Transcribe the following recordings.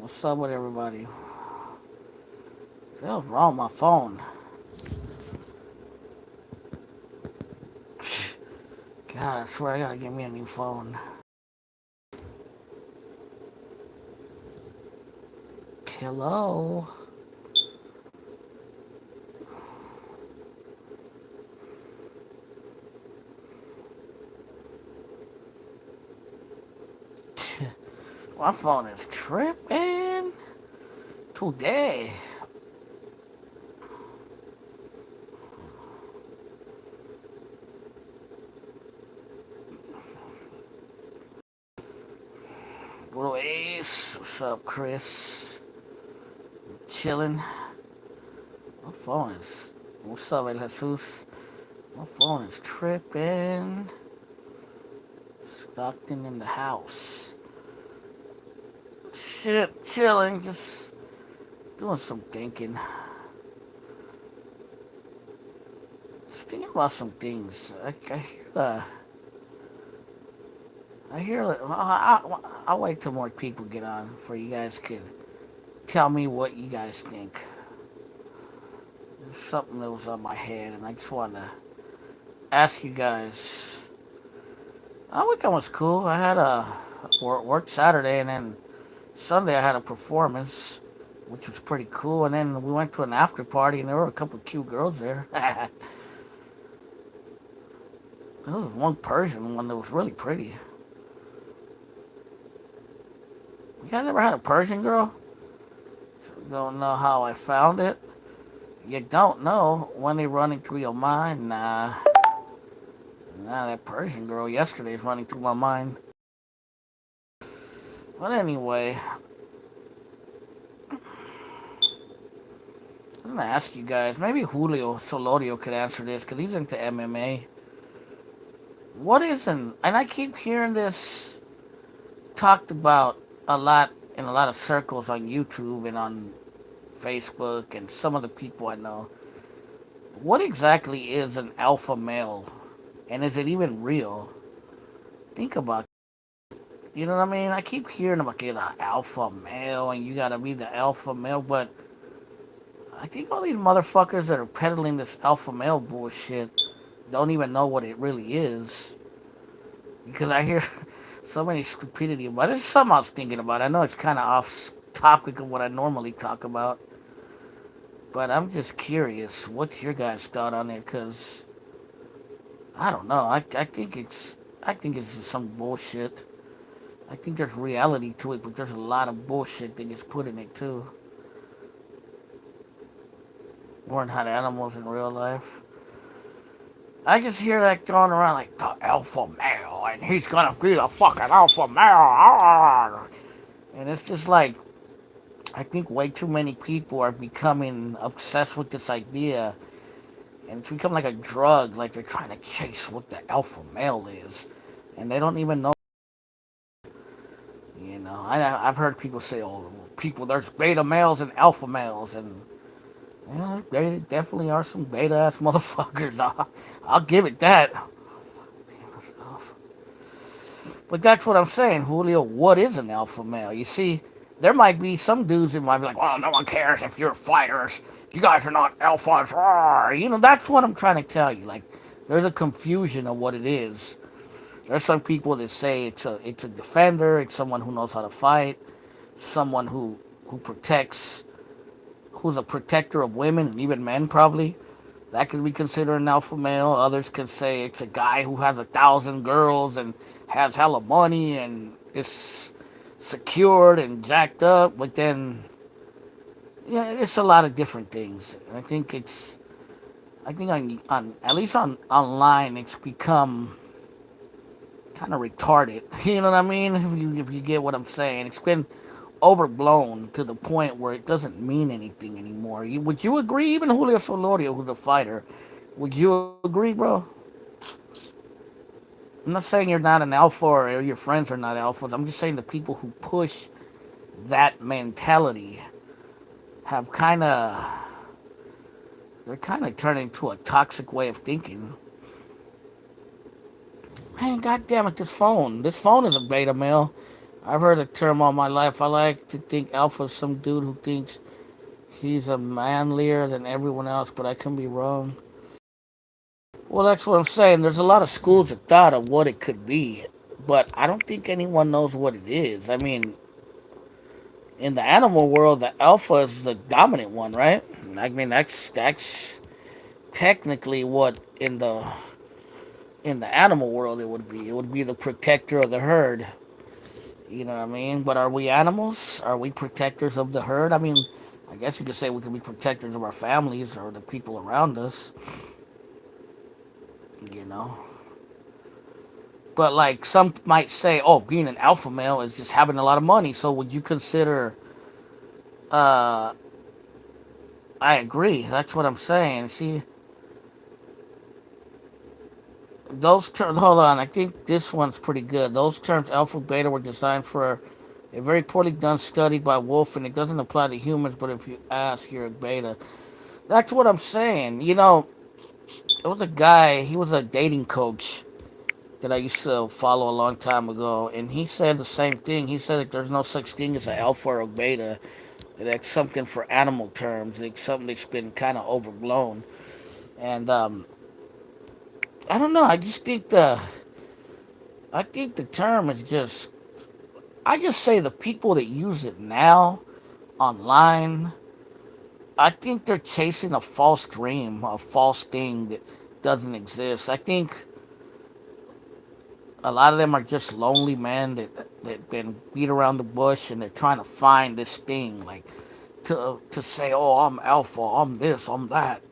What's up with everybody? What's wrong with my phone? God, I swear I gotta get me a new phone. Hello? My phone is tripping today. Little Ace, what's up, Chris? Chilling. My phone is. What's up, El Jesus? My phone is tripping. Stockton in the house. Shit, chilling, just doing some thinking. Just thinking about some things. I hear the. I hear. I'll wait till more people get on for you guys could tell me what you guys think. There's something that was on my head, and I just wanted to ask you guys. My weekend was cool. I had a work Saturday, and then Sunday I had a performance, which was pretty cool. And then we went to an after party, and there were a couple of cute girls there. There was one Persian one that was really pretty. You guys ever had a Persian girl? Don't know how I found it. You don't know when they running through your mind. Nah, that Persian girl yesterday is running through my mind. But anyway, I'm gonna ask you guys. Maybe Julio Solorio could answer this because he's into MMA. What is and I keep hearing this talked about a lot in a lot of circles on YouTube and on Facebook and some of the people I know. What exactly is an alpha male? And is it even real? Think about it. You know what I mean? I keep hearing about get an alpha male and you gotta be the alpha male, but I think all these motherfuckers that are peddling this alpha male bullshit don't even know what it really is. Because I hear so many stupidity about it. It's something I was thinking about. I know it's kind of off topic of what I normally talk about, but I'm just curious. What's your guys' thought on it? Because I don't know. I think it's just some bullshit. I think there's reality to it, but there's a lot of bullshit that gets put in it too. Weren't had animals in real life. I just hear that going around like the alpha male, and he's gonna be the fucking alpha male. And it's just like I think way too many people are becoming obsessed with this idea, and it's become like a drug. Like they're trying to chase what the alpha male is, and they don't even know. You know, I've heard people say, "Oh, people, there's beta males and alpha males," and yeah, there definitely are some beta ass motherfuckers. I'll give it that. But that's what I'm saying, Julio. What is an alpha male? You see, there might be some dudes that might be like, well, no one cares if you're fighters. You guys are not alphas. You know, that's what I'm trying to tell you. Like, there's a confusion of what it is. There's some people that say it's a defender, it's someone who knows how to fight, someone who protects, who's a protector of women and even men probably. That could be considered an alpha male. Others could say it's a guy who has 1,000 girls and has hella money and is secured and jacked up. But then, yeah, it's a lot of different things. I think on at least on online, it's become kind of retarded. You know what I mean? If you get what I'm saying, it's been overblown to the point where it doesn't mean anything anymore. Would you agree? Even Julio Solorio, who's a fighter, would you agree, bro? I'm not saying you're not an alpha or your friends are not alphas. I'm just saying the people who push that mentality have they're kind of turning into a toxic way of thinking. Man, goddamn it, this phone is a beta male. I've heard the term all my life. I like to think alpha's some dude who thinks he's a manlier than everyone else, but I can be wrong. Well, that's what I'm saying. There's a lot of schools of thought of what it could be, but I don't think anyone knows what it is. I mean, in the animal world, the alpha is the dominant one, right? I mean, that's technically what in the animal world it would be. It would be the protector of the herd. You know what I mean? But are we animals? Are we protectors of the herd? I mean, I guess you could say we could be protectors of our families or the people around us. You know. But like some might say, oh, being an alpha male is just having a lot of money. So would you consider? Uh, I agree. That's what I'm saying. See, those terms. Hold on. I think this one's pretty good. Those terms, alpha, beta, were designed for a very poorly done study by Wolf, and it doesn't apply to humans. But if you ask, you're a beta. That's what I'm saying. You know, there was a guy. He was a dating coach that I used to follow a long time ago, and he said the same thing. He said that there's no such thing as an alpha or a beta. That's something for animal terms. It's something that's been kind of overblown. And I don't know. I think the term is just. I just say the people that use it now online. I think they're chasing a false dream, a false thing that doesn't exist. I think a lot of them are just lonely men that been beat around the bush and they're trying to find this thing like to say, oh, I'm alpha, I'm this, I'm that.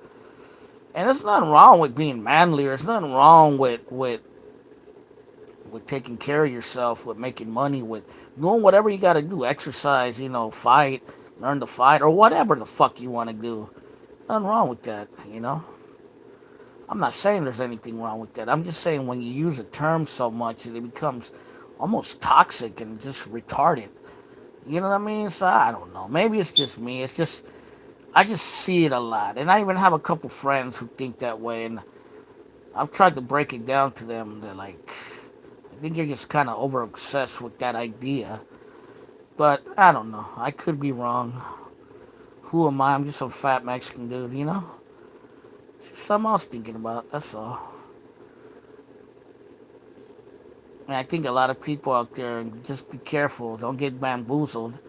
And there's nothing wrong with being manly. There's nothing wrong with taking care of yourself, with making money, with doing whatever you got to do. Exercise, you know, fight, learn to fight, or whatever the fuck you want to do. Nothing wrong with that, you know. I'm not saying there's anything wrong with that. I'm just saying when you use a term so much, it becomes almost toxic and just retarded. You know what I mean? So I don't know. Maybe it's just me. It's just I just see it a lot, and I even have a couple friends who think that way, and I've tried to break it down to them. They're like, I think you're just kind of over obsessed with that idea. But I don't know. I could be wrong. Who am I? I'm just some fat Mexican dude, you know? Something I was thinking about. That's all. And I think a lot of people out there just be careful. Don't get bamboozled.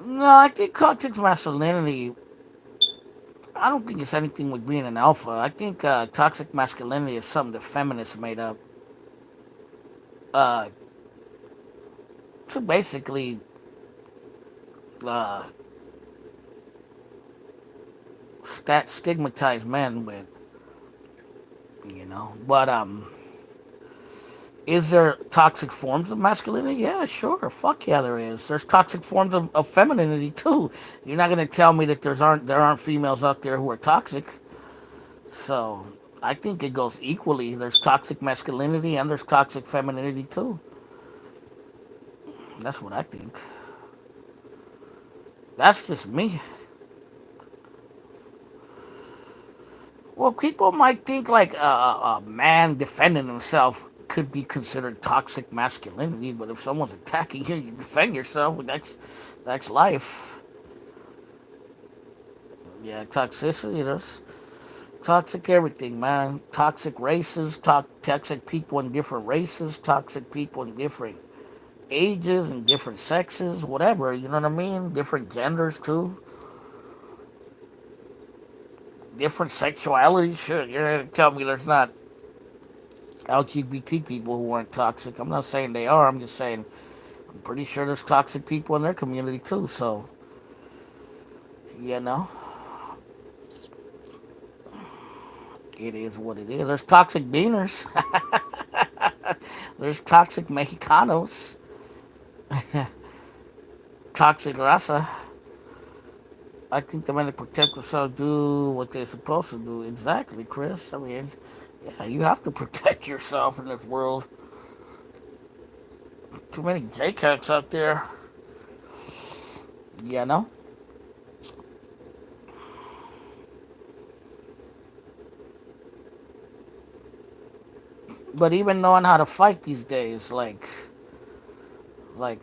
No, I think toxic masculinity. I don't think it's anything with being an alpha. I think toxic masculinity is something that feminists made up. Uh, to basically uh, stigmatize men with, you know. But is there toxic forms of masculinity? Yeah, sure. Fuck yeah, there is. There's toxic forms of femininity too. You're not gonna tell me that there aren't females out there who are toxic. So I think it goes equally. There's toxic masculinity and there's toxic femininity too. That's what I think. That's just me. Well, people might think like a man defending himself could be considered toxic masculinity, but if someone's attacking you, you defend yourself. That's life. Yeah, toxicity. There's toxic everything, man. Toxic races, toxic people in different races, toxic people in different ages and different sexes, whatever. You know what I mean? Different genders too, different sexuality. Shit, you're gonna tell me there's not LGBT people who aren't toxic. I'm not saying they are. I'm just saying I'm pretty sure there's toxic people in their community too. So you know, it is what it is. There's toxic beaners. There's toxic Mexicanos. Toxic raza. I think the men that protect themselves do what they're supposed to do. Exactly, Chris. I mean, yeah, you have to protect yourself in this world. Too many JCats out there. You know? But even knowing how to fight these days, like like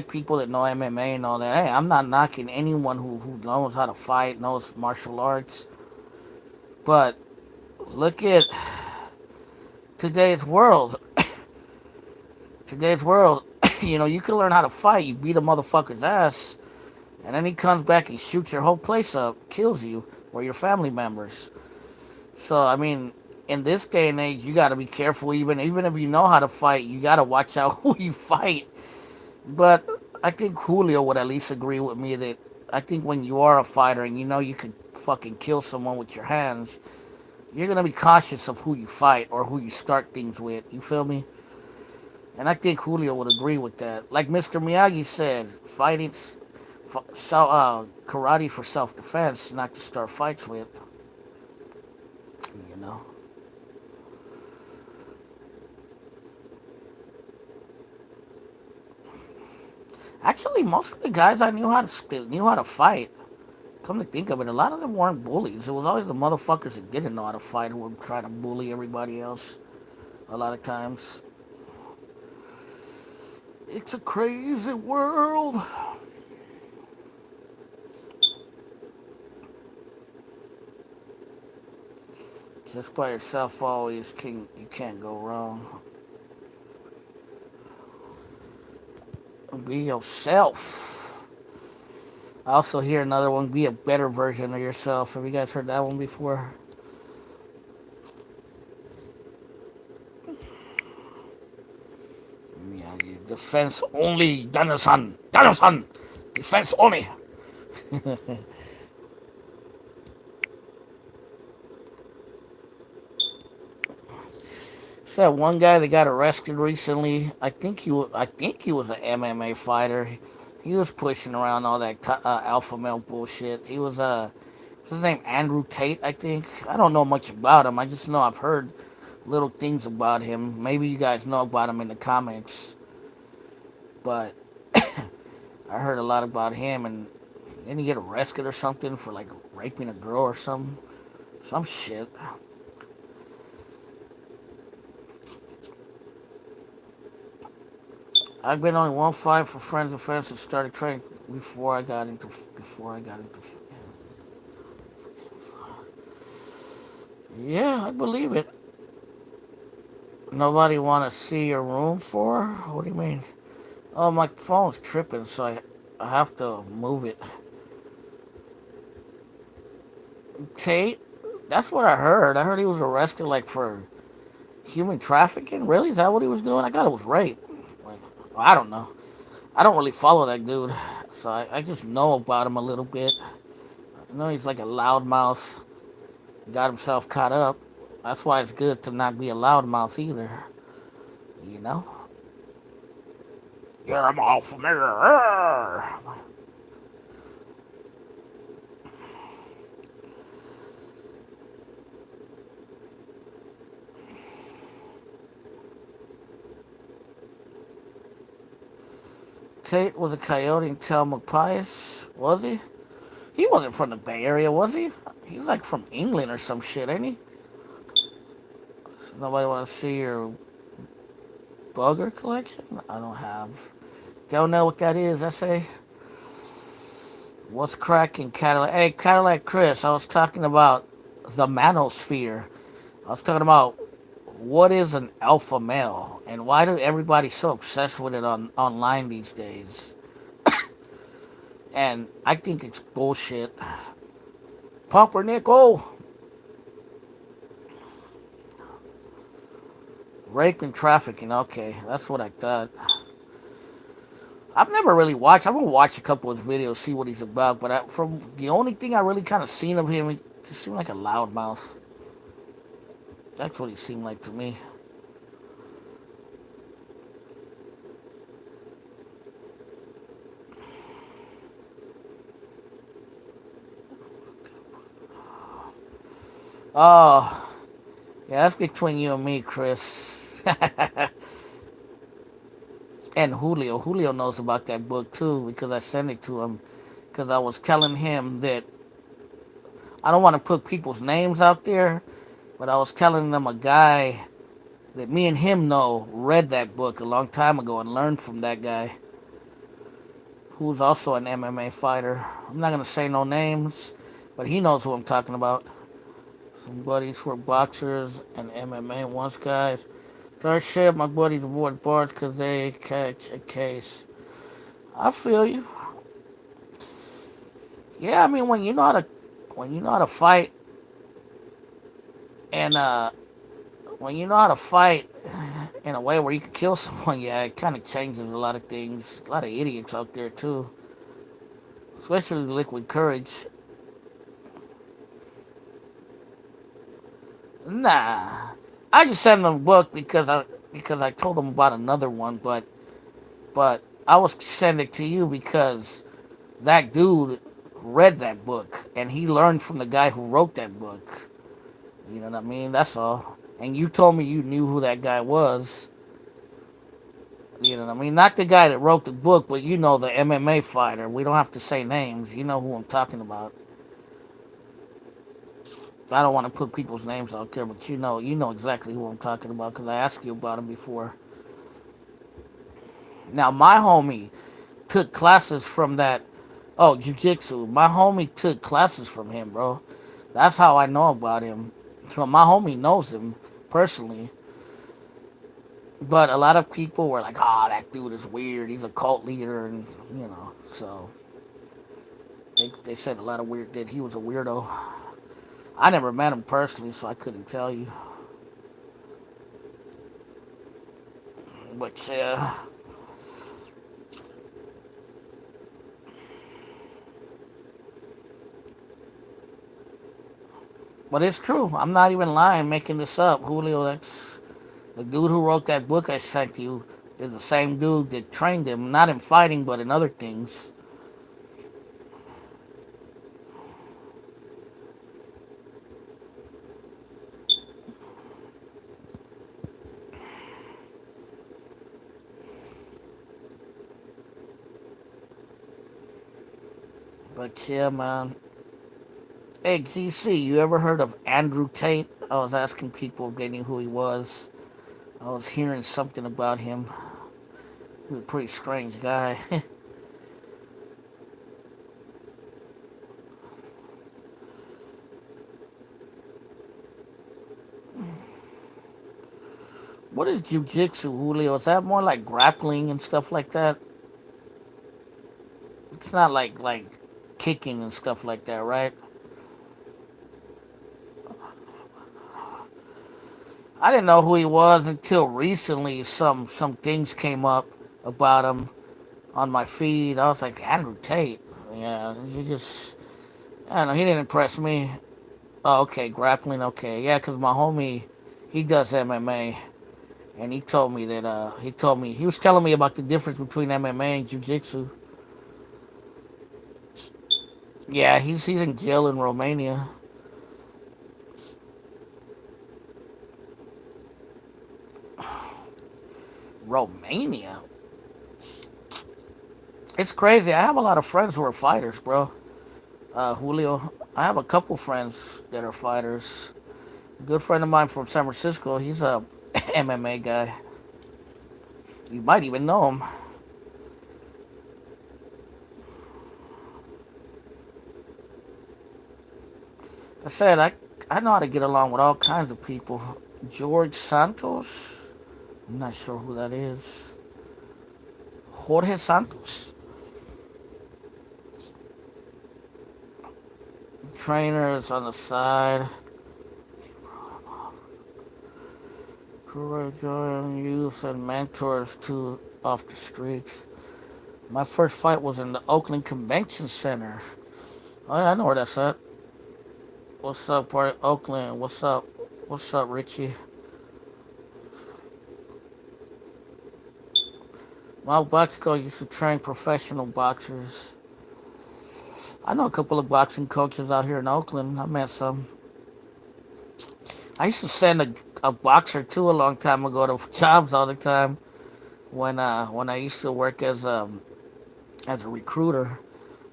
people that know MMA and all that. Hey, I'm not knocking anyone who knows how to fight, knows martial arts. But look at today's world. Today's world, you can learn how to fight. You beat a motherfucker's ass, and then he comes back and shoots your whole place up, kills you or your family members. So I mean, in this day and age, you got to be careful. Even if you know how to fight, you got to watch out who you fight. But I think Julio would at least agree with me that I think when you are a fighter and you know you could fucking kill someone with your hands, you're gonna be cautious of who you fight or who you start things with. You feel me? And I think Julio would agree with that. Like Mr. Miyagi said, karate for self-defense, not to start fights with. You know. Actually, most of the guys I knew how to fight. Come to think of it, a lot of them weren't bullies. It was always the motherfuckers that didn't know how to fight who would try to bully everybody else. A lot of times, it's a crazy world. Just by yourself, always you can't go wrong. Be yourself. I also hear another one: be a better version of yourself. Have you guys heard that one before? Yeah, defense only, Daniel-san. Daniel-san, defense only. So that one guy that got arrested recently, I think he was an MMA fighter. He was pushing around all that alpha male bullshit. What's his name, Andrew Tate, I think. I don't know much about him. I just know I've heard little things about him. Maybe you guys know about him in the comments, but I heard a lot about him. And didn't he get arrested or something for like raping a girl or some shit? I've been only one fight for friends and friends that started training before I got into. Yeah, I believe it. Nobody want to see your room for? What do you mean? Oh, my phone's tripping, so I have to move it. Tate, that's what I heard. I heard he was arrested like for human trafficking. Really? Is that what he was doing? I thought it was rape. Like, I don't know. I don't really follow that dude, so I just know about him a little bit. I know he's like a loudmouth. Got himself caught up. That's why it's good to not be a loudmouth either. You know? You're a mouth from here. Tate was a coyote in Telma Pius, was he? He wasn't from the Bay Area, was he? He's like from England or some shit, ain't he? So nobody want to see your bugger collection? I don't have. Don't know what that is. I say, what's cracking, Cadillac? Hey, Cadillac Chris, I was talking about the manosphere. I was talking about what is an alpha male and why do everybody so obsessed with it online these days? And I think it's bullshit. Pumpernickel, rape and trafficking. Okay, that's what I thought. I've never really watched. I'm gonna watch a couple of his videos, see what he's about. But from the only thing I really kind of seen of him, he just seemed like a loudmouth. That's what he seemed like to me. Oh, yeah, that's between you and me, Chris. And Julio. Julio knows about that book too because I sent it to him. Because I was telling him that I don't want to put people's names out there. But I was telling them a guy that me and him know read that book a long time ago and learned from that guy who's also an MMA fighter. I'm not gonna say no names, but he knows who I'm talking about. Some buddies who are boxers and MMA once guys. Third shit, my buddies avoid bars because they catch a case. I feel you. Yeah, I mean when you know how to fight and when you know how to fight in a way where you can kill someone, yeah, it kind of changes a lot of things. A lot of idiots out there too, especially Liquid Courage. Nah, I just sent them a book because I told them about another one, but I was sending it to you because that dude read that book and he learned from the guy who wrote that book. You know what I mean? That's all. And you told me you knew who that guy was. You know what I mean? Not the guy that wrote the book, but you know the MMA fighter. We don't have to say names. You know who I'm talking about. I don't want to put people's names out there, but you know exactly who I'm talking about because I asked you about him before. Now my homie took classes from that. Oh, jujitsu. My homie took classes from him, bro. That's how I know about him. So my homie knows him personally. But a lot of people were like, "Ah, oh, that dude is weird. He's a cult leader," and you know, so they said a lot of weird that he was a weirdo. I never met him personally, so I couldn't tell you. But yeah, but it's true. I'm not even lying, making this up. Julio, that's the dude who wrote that book I sent you. Is the same dude that trained him, not in fighting, but in other things. But yeah, man. Hey, GC, you ever heard of Andrew Tate? I was asking people if they knew who he was. I was hearing something about him. He was a pretty strange guy. What is jujitsu, Julio? Is that more like grappling and stuff like that? It's not like kicking and stuff like that, right? I didn't know who he was until recently. Some things came up about him on my feed. I was like, Andrew Tate. Yeah, he just I don't know. He didn't impress me. Oh, okay, grappling. Okay, yeah, because my homie, he does MMA, and he told me he was telling me about the difference between MMA and jiu-jitsu. Yeah, he's in jail in Romania. Romania. It's crazy. I have a lot of friends who are fighters, bro. Julio, I have a couple friends that are fighters. A good friend of mine from San Francisco, he's a MMA guy. You might even know him. I said I know how to get along with all kinds of people. George Santos. I'm not sure who that is. Jorge Santos. Trainers on the side. Join youth and mentors too off the streets. My first fight was in the Oakland Convention Center. Oh yeah, I know where that's at. What's up, part of Oakland? What's up? What's up, Richie? My boxing coach used to train professional boxers. I know a couple of boxing coaches out here in Oakland. I met some. I used to send a boxer too a long time ago to jobs all the time when I used to work as a recruiter.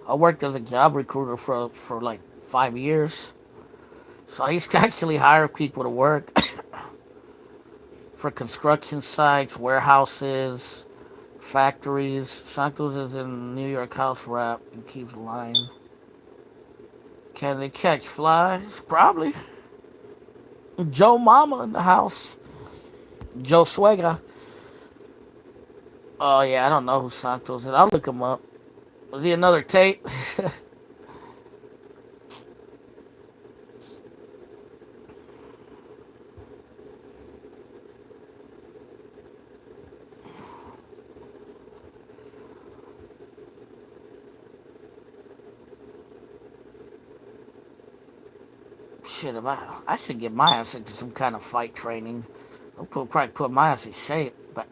I worked as a job recruiter for like 5 years. So I used to actually hire people to work for construction sites, warehouses, factories. Santos is in New York house rap and keeps lying. Can they catch flies? Probably. Joe Mama in the house. Joe Swagger. Oh yeah, I don't know who Santos is. I'll look him up. Was he another Tate? Shit, I should get my ass into some kind of fight training. Probably put my ass in shape, but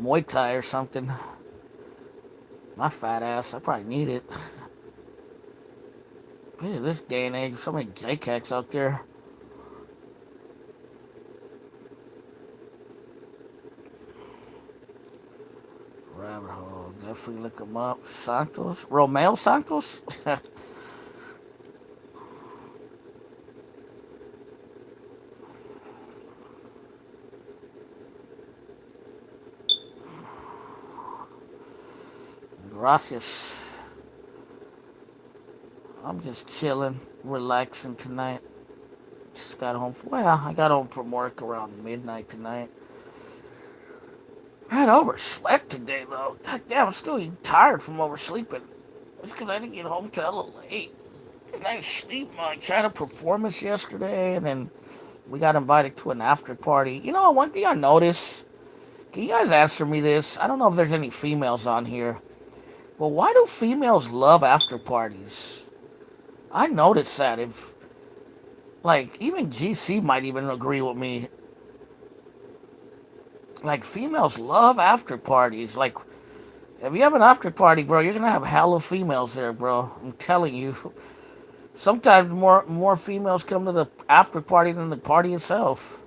Muay Thai or something. My fat ass, I probably need it. Especially this day and age, so many JCats out there. Rabbit hole, definitely look him up. Santos, Romeo Santos. Gracias. I'm just chilling, relaxing tonight. Just got home. Well, I got home from work around midnight tonight. I had overslept today though. God damn, I'm still tired from oversleeping. It's because I didn't get home till hella late. I didn't sleep much. I had a performance yesterday, and then we got invited to an after party. You know, one thing I noticed. Can you guys answer me this? I don't know if there's any females on here, but why do females love after parties? I noticed that. If like even GC might even agree with me. Like females love after parties. Like if you have an after party, bro, you're gonna have hella females there, bro. I'm telling you. Sometimes more females come to the after party than the party itself.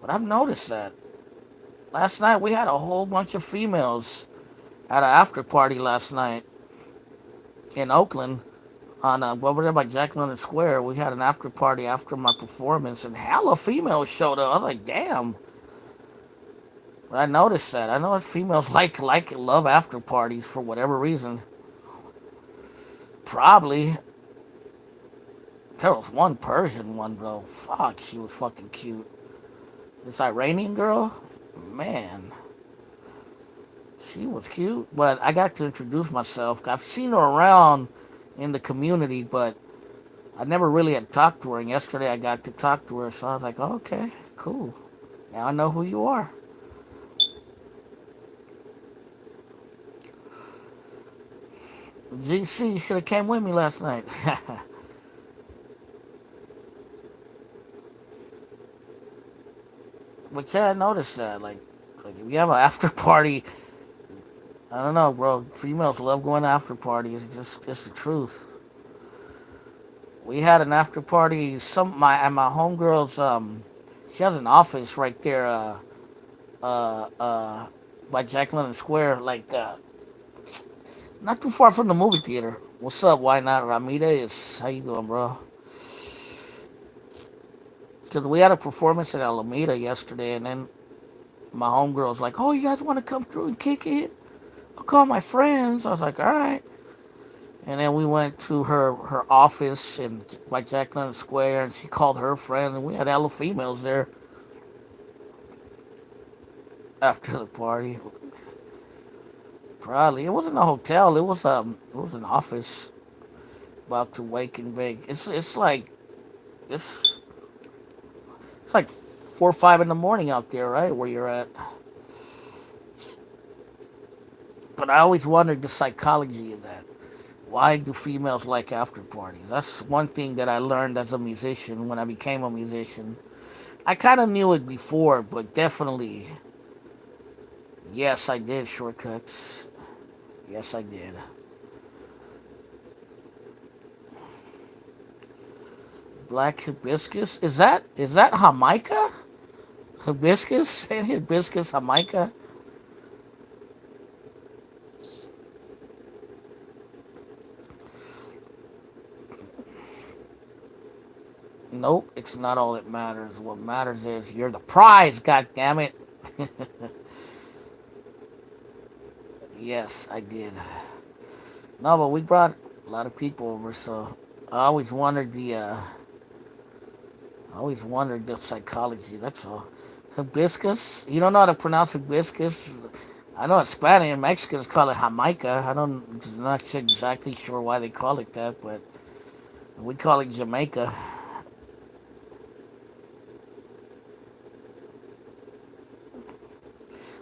But I've noticed that. Last night we had a whole bunch of females at an after party last night in Oakland on over there by Jack London Square. We had an after party after my performance, and hella females showed up. I was like, damn. But I noticed that. I know females love after parties for whatever reason. Probably there was one Persian one, bro. Fuck, she was fucking cute. This Iranian girl, man, she was cute. But I got to introduce myself. I've seen her around in the community, but I never really had talked to her. And yesterday I got to talk to her, so I was like, oh, okay, cool. Now I know who you are. GC should have came with me last night. But yeah, I noticed that. Like if you have an after party, I don't know, bro. Females love going to after parties. It's the truth. We had an after party. My homegirl's she has an office right there uh uh by Jack London Square, like not too far from the movie theater. What's up? Why not Ramirez? How you doing, bro? Because we had a performance at Alameda yesterday, and then my homegirl's like, "Oh, you guys want to come through and kick it? I'll call my friends." I was like, "All right." And then we went to her office in by Jack London Square, and she called her friend, and we had hella females there after the party. Probably it wasn't a hotel. It was an office about to wake and bake. It's it's like 4 or 5 in the morning out there, right where you're at. But I always wondered the psychology of that. Why do females like after parties? That's one thing that I learned as a musician when I became a musician. I kind of knew it before, but definitely, yes, I did shortcuts. Yes, I did. Black hibiscus? Is that Jamaica? Hibiscus? Hibiscus Jamaica? Nope, it's not all that matters. What matters is you're the prize, god damn it. Yes, I did. No, but we brought a lot of people over, so I always wondered the psychology. That's all. Hibiscus. You don't know how to pronounce hibiscus. I know in Spanish and Mexicans call it Jamaica. Not exactly sure why they call it that, but we call it Jamaica.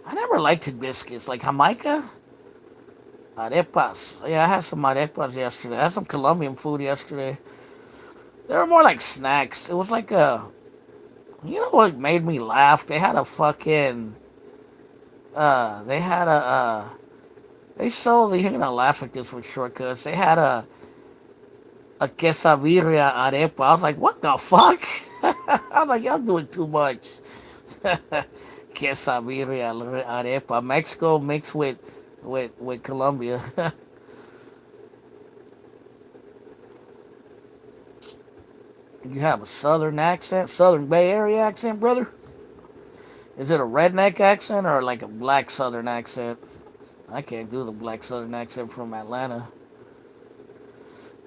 I never liked hibiscus. Like Jamaica, arepas. Yeah, I had some arepas yesterday. I had some Colombian food yesterday. They were more like snacks. It was like a, you know what made me laugh? They had a fucking, they had they sold. You're gonna laugh at this for sure, cause they had a quesadilla arepa. I was like, what the fuck? I was like, y'all doing too much. Quesadilla arepa, Mexico mixed with Colombia. You have a southern accent, southern Bay Area accent, brother? Is it a redneck accent or like a black southern accent? I can't do the black southern accent from Atlanta.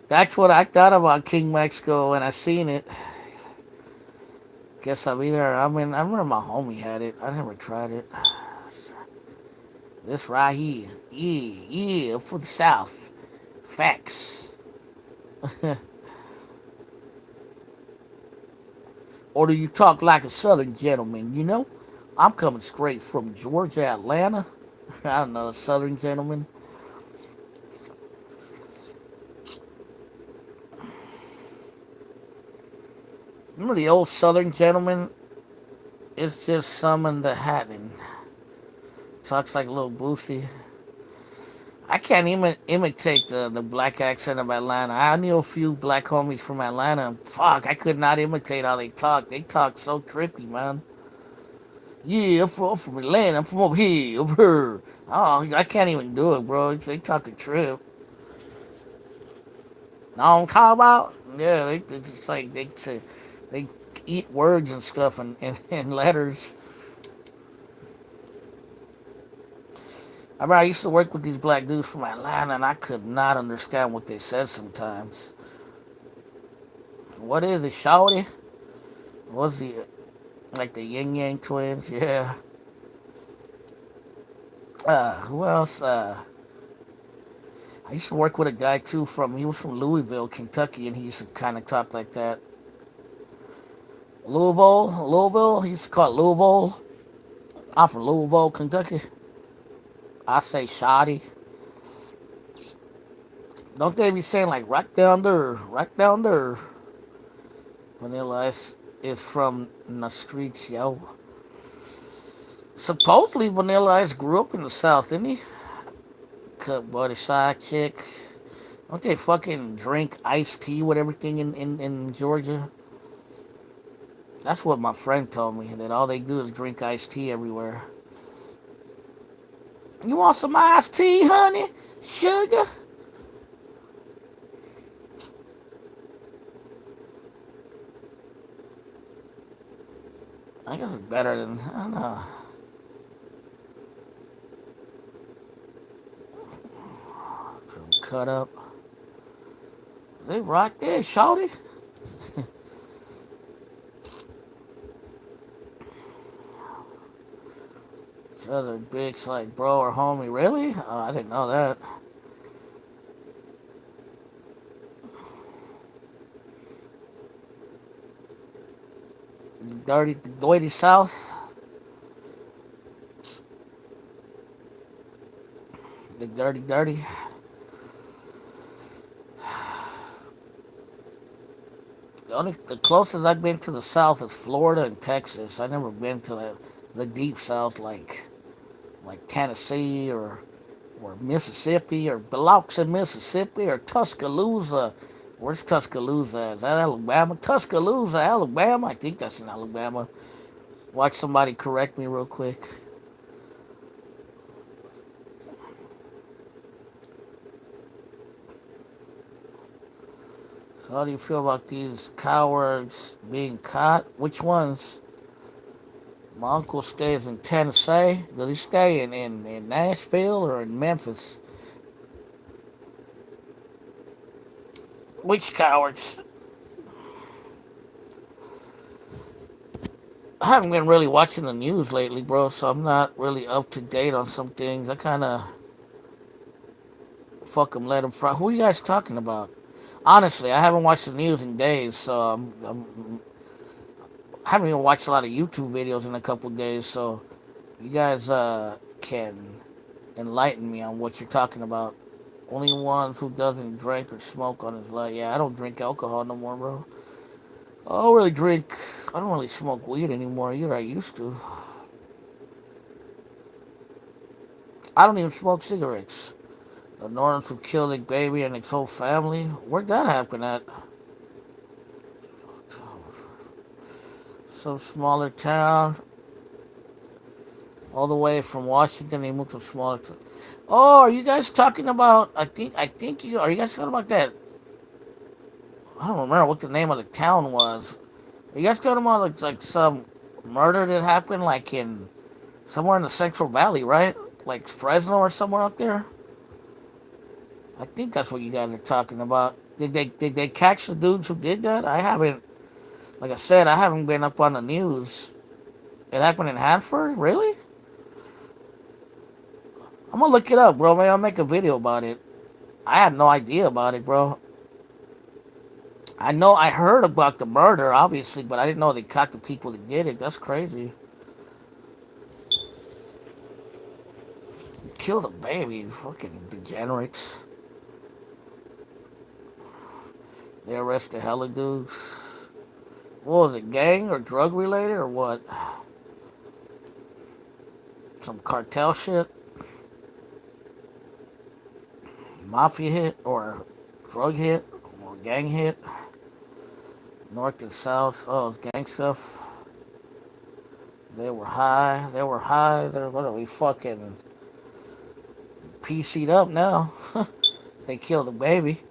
That's what I thought about King Mexico when I seen it. Guess I mean, I remember my homie had it. I never tried it. This right here, yeah, for the South. Facts. Or do you talk like a Southern gentleman? You know, I'm coming straight from Georgia, Atlanta. I don't know, a Southern gentleman. Remember the old Southern gentleman? It's just summoned the hat and talks like a little Boosie. I can't even imitate the black accent of Atlanta. I knew a few black homies from Atlanta. Fuck, I could not imitate how they talk. They talk so trippy, man. Yeah, I'm from Atlanta. I'm from over here, over here. Oh, I can't even do it, bro. They talk a trip. Know what I'm talking about? Yeah, they just like they eat words and stuff and letters. I remember I used to work with these black dudes from Atlanta, and I could not understand what they said sometimes. What is it, Shawty? Was he like the Yin Yang twins? Yeah. Who else? I used to work with a guy too he was from Louisville, Kentucky, and he used to kind of talk like that. Louisville. He used to call it Louisville. I'm from Louisville, Kentucky. I say shoddy. Don't they be saying like right down there? Vanilla is from the streets, yo. Supposedly Vanilla Ice grew up in the South, didn't he? Cut buddy side chick. Don't they fucking drink iced tea with everything in Georgia? That's what my friend told me, that all they do is drink iced tea everywhere. You want some iced tea, honey? Sugar? I guess it's better than, I don't know. Cut up. They right there, shawty. Each other bitch like bro or homie. Really? Oh, I didn't know that. The dirty South. The dirty. The closest I've been to the South is Florida and Texas. I've never been to the deep South like Tennessee or Mississippi or Biloxi, Mississippi or Tuscaloosa. Where's Tuscaloosa? Is that Alabama? Tuscaloosa, Alabama. I think that's in Alabama. Watch somebody correct me real quick. So how do you feel about these cowards being caught? Which ones? My uncle stays in Tennessee. Does he stay in Nashville or in Memphis? Which cowards? I haven't been really watching the news lately, bro, so I'm not really up to date on some things. I kind of fuck them, let them fry. Who are you guys talking about? Honestly, I haven't watched the news in days, so I haven't even watched a lot of YouTube videos in a couple days, so you guys can enlighten me on what you're talking about. Only ones who doesn't drink or smoke on his life. Yeah, I don't drink alcohol no more, bro. I don't really drink. I don't really smoke weed anymore either. I used to. I don't even smoke cigarettes. The Northerners who killed their baby and its whole family. Where'd that happen at? Some smaller town. All the way from Washington, they moved to a smaller town. Oh, are you guys talking about? I think you are. You guys talking about that? I don't remember what the name of the town was. Are you guys talking about like some murder that happened like in somewhere in the Central Valley, right? Like Fresno or somewhere out there. I think that's what you guys are talking about. Did they catch the dudes who did that? I haven't. Like I said, I haven't been up on the news. It happened in Hanford, really? I'm gonna look it up, bro. Maybe I'll make a video about it. I had no idea about it, bro. I know I heard about the murder, obviously, but I didn't know they caught the people that did it. That's crazy. Killed a baby, fucking degenerates. They arrested hella dudes. What was it, gang or drug related or what? Some cartel shit? Mafia hit or drug hit or gang hit? North and south. Oh, it's gang stuff. They were high. They were high. They're what are we fucking PC'd up now? They killed a baby.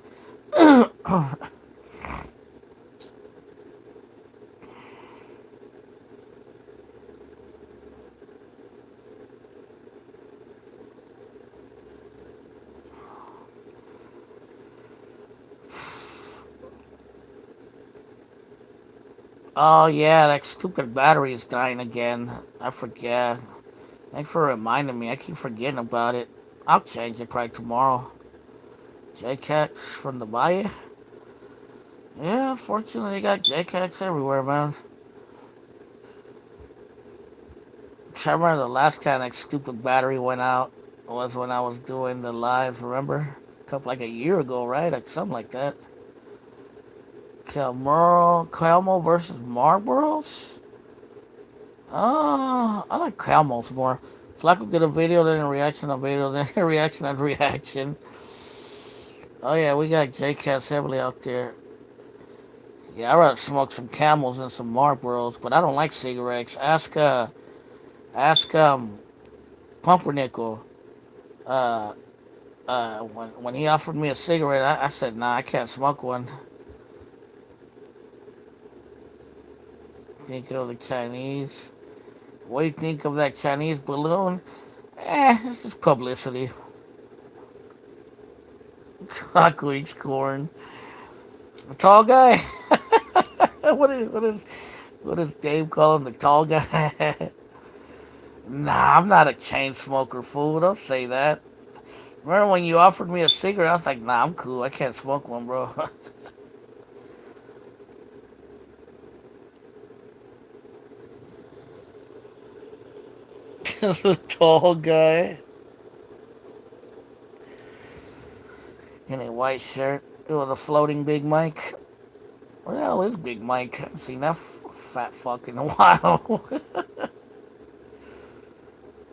Oh yeah, that stupid battery is dying again. I forget. Thanks for reminding me. I keep forgetting about it. I'll change it probably tomorrow. JCats from the Bayou. Yeah, unfortunately, they got JCats everywhere, man. I remember the last time that stupid battery went out was when I was doing the live, remember? Like a year ago, right? Like something like that. Calmo versus Marlboros? I like Calmos more. Flacco did a video, then a reaction, a video, then a reaction, and reaction. Oh yeah, we got JCats heavily out there. Yeah, I'd rather smoke some Camels than some Marlboros, but I don't like cigarettes. Ask Pumpernickel. Uh, when he offered me a cigarette, I said, nah, I can't smoke one. Think of the Chinese. What do you think of that Chinese balloon? It's just publicity. Taco eats corn. The tall guy. What is Dave calling the tall guy? Nah, I'm not a chain smoker, fool. Don't say that. Remember when you offered me a cigarette? I was like, nah, I'm cool. I can't smoke one, bro. The tall guy in a white shirt with a floating Big Mike. Where the hell is Big Mike? I haven't seen that fat fuck in a while.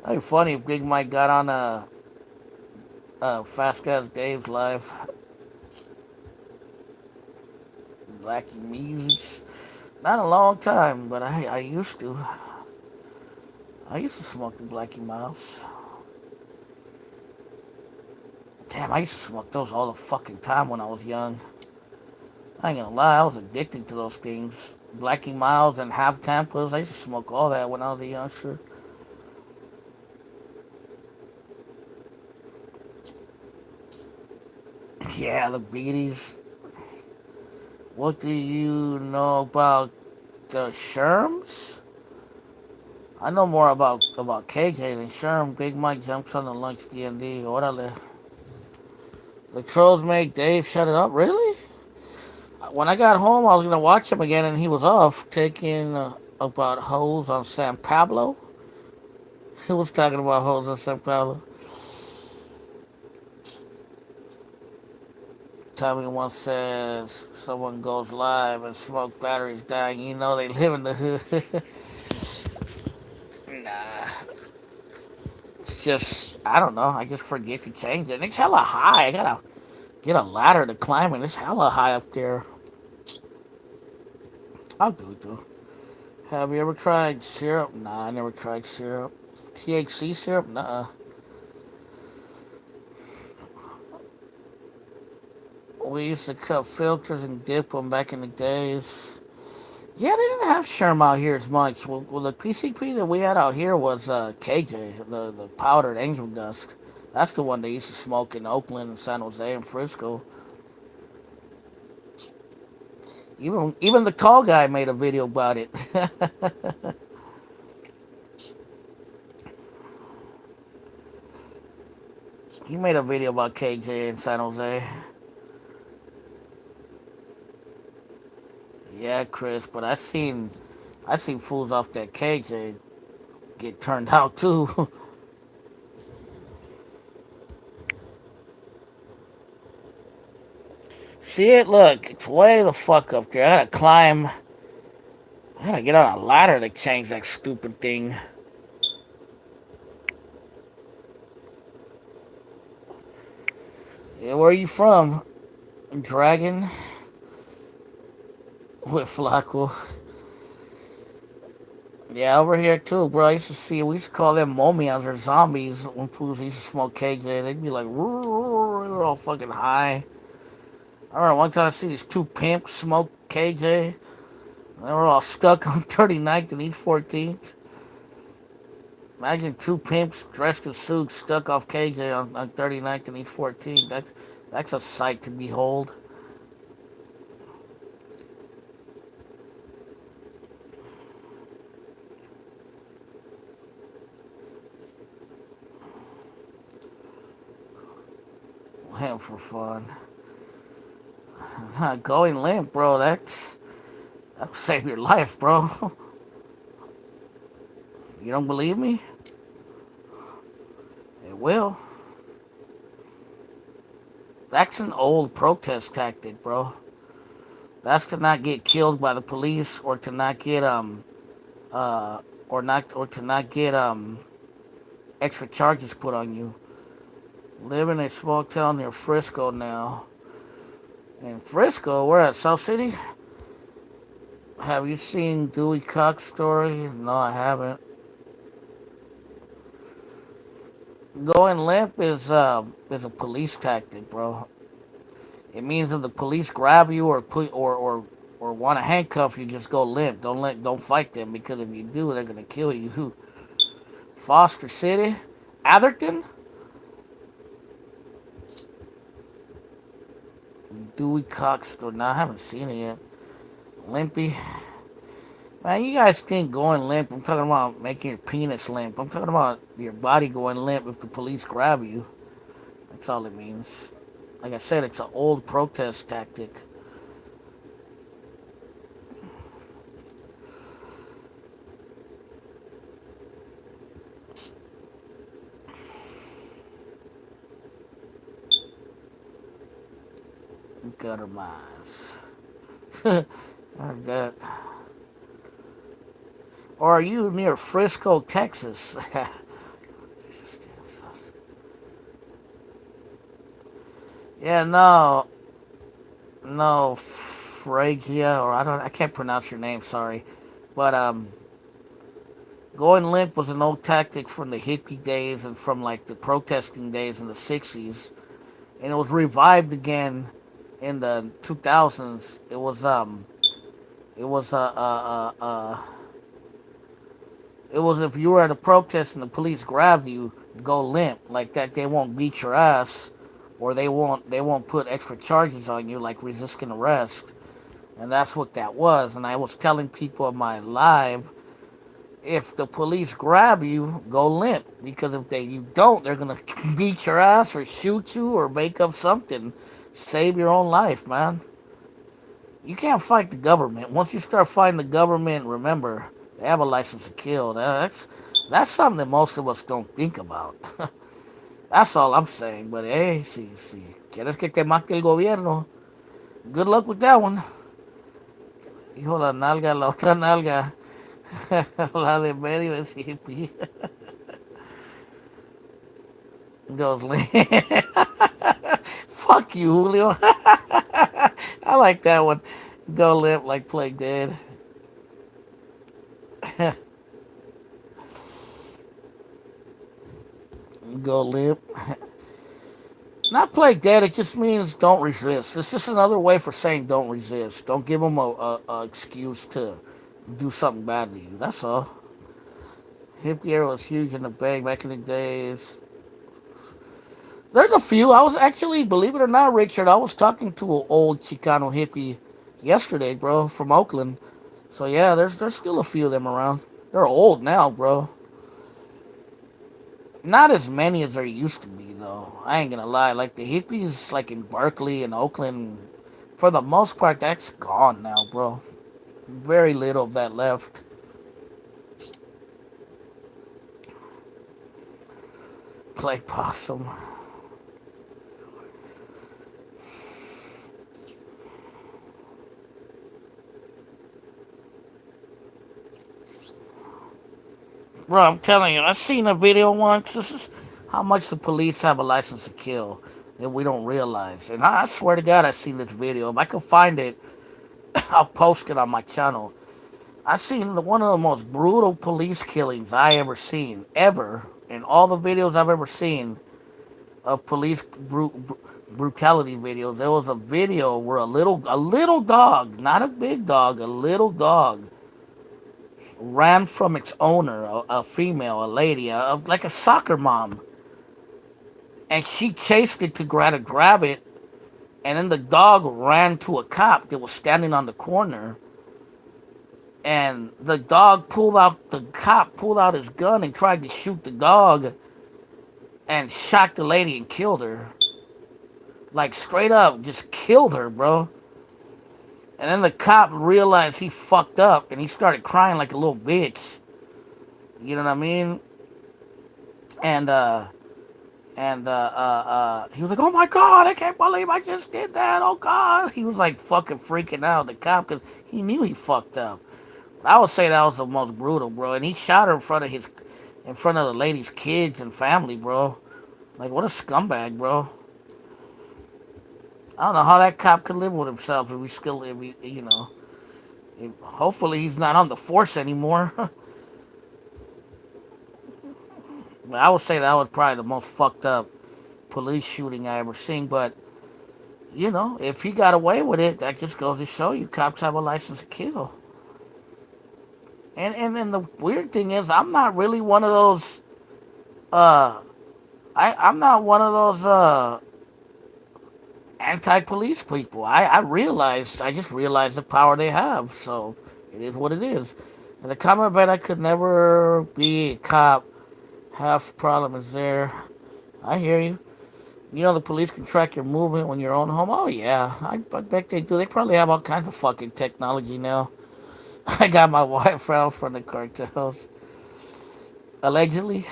It'd be funny if Big Mike got on a Fast Gas Dave's live. Blackie music. Not a long time, but I used to. I used to smoke the Blackie Miles. Damn, I used to smoke those all the fucking time when I was young. I ain't gonna lie, I was addicted to those things. Blackie Miles and Half Tampas. I used to smoke all that when I was a youngster. Yeah, the beaties. What do you know about the Sherms? I know more about KJ than Sherm. Big Mike jumps on the lunch D&D. Orale. The trolls make Dave shut it up. Really? When I got home, I was gonna watch him again, and he was off taking about hoes on San Pablo. He was talking about hoes on San Pablo. Tommy once says someone goes live and smoke batteries dying, you know they live in the hood. Nah, it's just I don't know. I just forget to change it. And it's hella high. I gotta get a ladder to climb it. It's hella high up there. I'll do it though. Have you ever tried syrup? Nah, I never tried syrup. THC syrup? Nah. We used to cut filters and dip them back in the days. Yeah, they didn't have Sherm out here as much. Well, the PCP that we had out here was KJ, the powdered angel dust. That's the one they used to smoke in Oakland and San Jose and Frisco. Even the tall guy made a video about it. He made a video about KJ in San Jose. Yeah, Chris, but I seen fools off that KJ get turned out too. See it? Look, it's way the fuck up there. I gotta climb. I gotta get on a ladder to change that stupid thing. Yeah, where are you from? Dragon with Flacco. Yeah, over here too, bro. I used to see. We used to call them momias or zombies when fools used to smoke KJ. They'd be like, they were all fucking high. I remember one time I see these two pimps smoke KJ. They were all stuck on 39th and East 14th. Imagine two pimps dressed in suits stuck off KJ on 39th and East 14th. That's a sight to behold. Limp for fun. Going limp, bro. That'll save your life, bro. You don't believe me? It will. That's an old protest tactic, bro. That's to not get killed by the police or to not get uh or to not get extra charges put on you. Live in a small town near Frisco now. In Frisco, we're at South City. Have you seen Dewey Cox story? No, I haven't. Going limp is a police tactic, bro. It means if the police grab you or put or want to handcuff you, just go limp. Don't fight them because if you do, they're gonna kill you. Foster City, Atherton, Dewey Cox store. No, I haven't seen it yet. Limpy. Man, you guys think going limp. I'm talking about making your penis limp. I'm talking about your body going limp if the police grab you. That's all it means. Like I said, it's an old protest tactic. Gutter mines. Heard that. Or are you near Frisco, Texas? Yeah, no, no, Phrygia, or I can't pronounce your name. Sorry, but going limp was an old tactic from the hippie days and from like the protesting days in the '60s, and it was revived again in the 2000s. It was it was if you were at a protest and the police grabbed you, go limp like that. They won't beat your ass, or they won't put extra charges on you like resisting arrest. And that's what that was. And I was telling people in my live, if the police grab you, go limp, because if you don't, they're gonna beat your ass or shoot you or make up something. Save your own life, man. You can't fight the government. Once you start fighting the government, remember they have a license to kill. That's something that most of us don't think about. That's all I'm saying. But hey, si quieres que te mate el gobierno, good luck with that one. Hijo la nalga, la otra nalga, la de medio es hippie. Goes, fuck you, Julio. I like that one. Go limp like play dead. Go limp. Not play dead. It just means don't resist. It's just another way for saying don't resist. Don't give them a excuse to do something bad to you. That's all. Hippie era was huge in the Bay back in the days. There's a few. I was actually, believe it or not, Richard, I was talking to an old Chicano hippie yesterday, bro, from Oakland. So yeah, there's still a few of them around. They're old now, bro. Not as many as there used to be, though. I ain't gonna lie. Like the hippies, like in Berkeley and Oakland, for the most part, that's gone now, bro. Very little of that left. Play possum. Bro, I'm telling you, I seen a video once. This is how much the police have a license to kill that we don't realize. And I swear to God, I seen this video. If I can find it, I'll post it on my channel. I seen one of the most brutal police killings I ever seen, ever. In all the videos I've ever seen of police brutality videos, there was a video where a little dog, not a big dog, a little dog ran from its owner, a female, a lady, like a soccer mom, and she chased it to grab it, and then the dog ran to a cop that was standing on the corner, and the cop pulled out his gun and tried to shoot the dog, and shot the lady and killed her, like straight up, just killed her, bro. And then the cop realized he fucked up, and he started crying like a little bitch. You know what I mean? And he was like, "Oh my god, I can't believe I just did that! Oh god!" He was like fucking freaking out, the cop, because he knew he fucked up. But I would say that was the most brutal, bro. And he shot her in front of the lady's kids and family, bro. Like, what a scumbag, bro. I don't know how that cop could live with himself if we still, if we, you know. Hopefully he's not on the force anymore. But I would say that was probably the most fucked up police shooting I ever seen. But if he got away with it, that just goes to show you cops have a license to kill. And the weird thing is, I'm not really one of those. Uh, I'm not one of those anti-police people. I just realized the power they have. So it is what it is. And the comment bet I could never be a cop. Half problem is there. I hear you. The police can track your movement when you're on home. Oh yeah, I bet they do. They probably have all kinds of fucking technology now. I got my wife out from the cartels. Allegedly.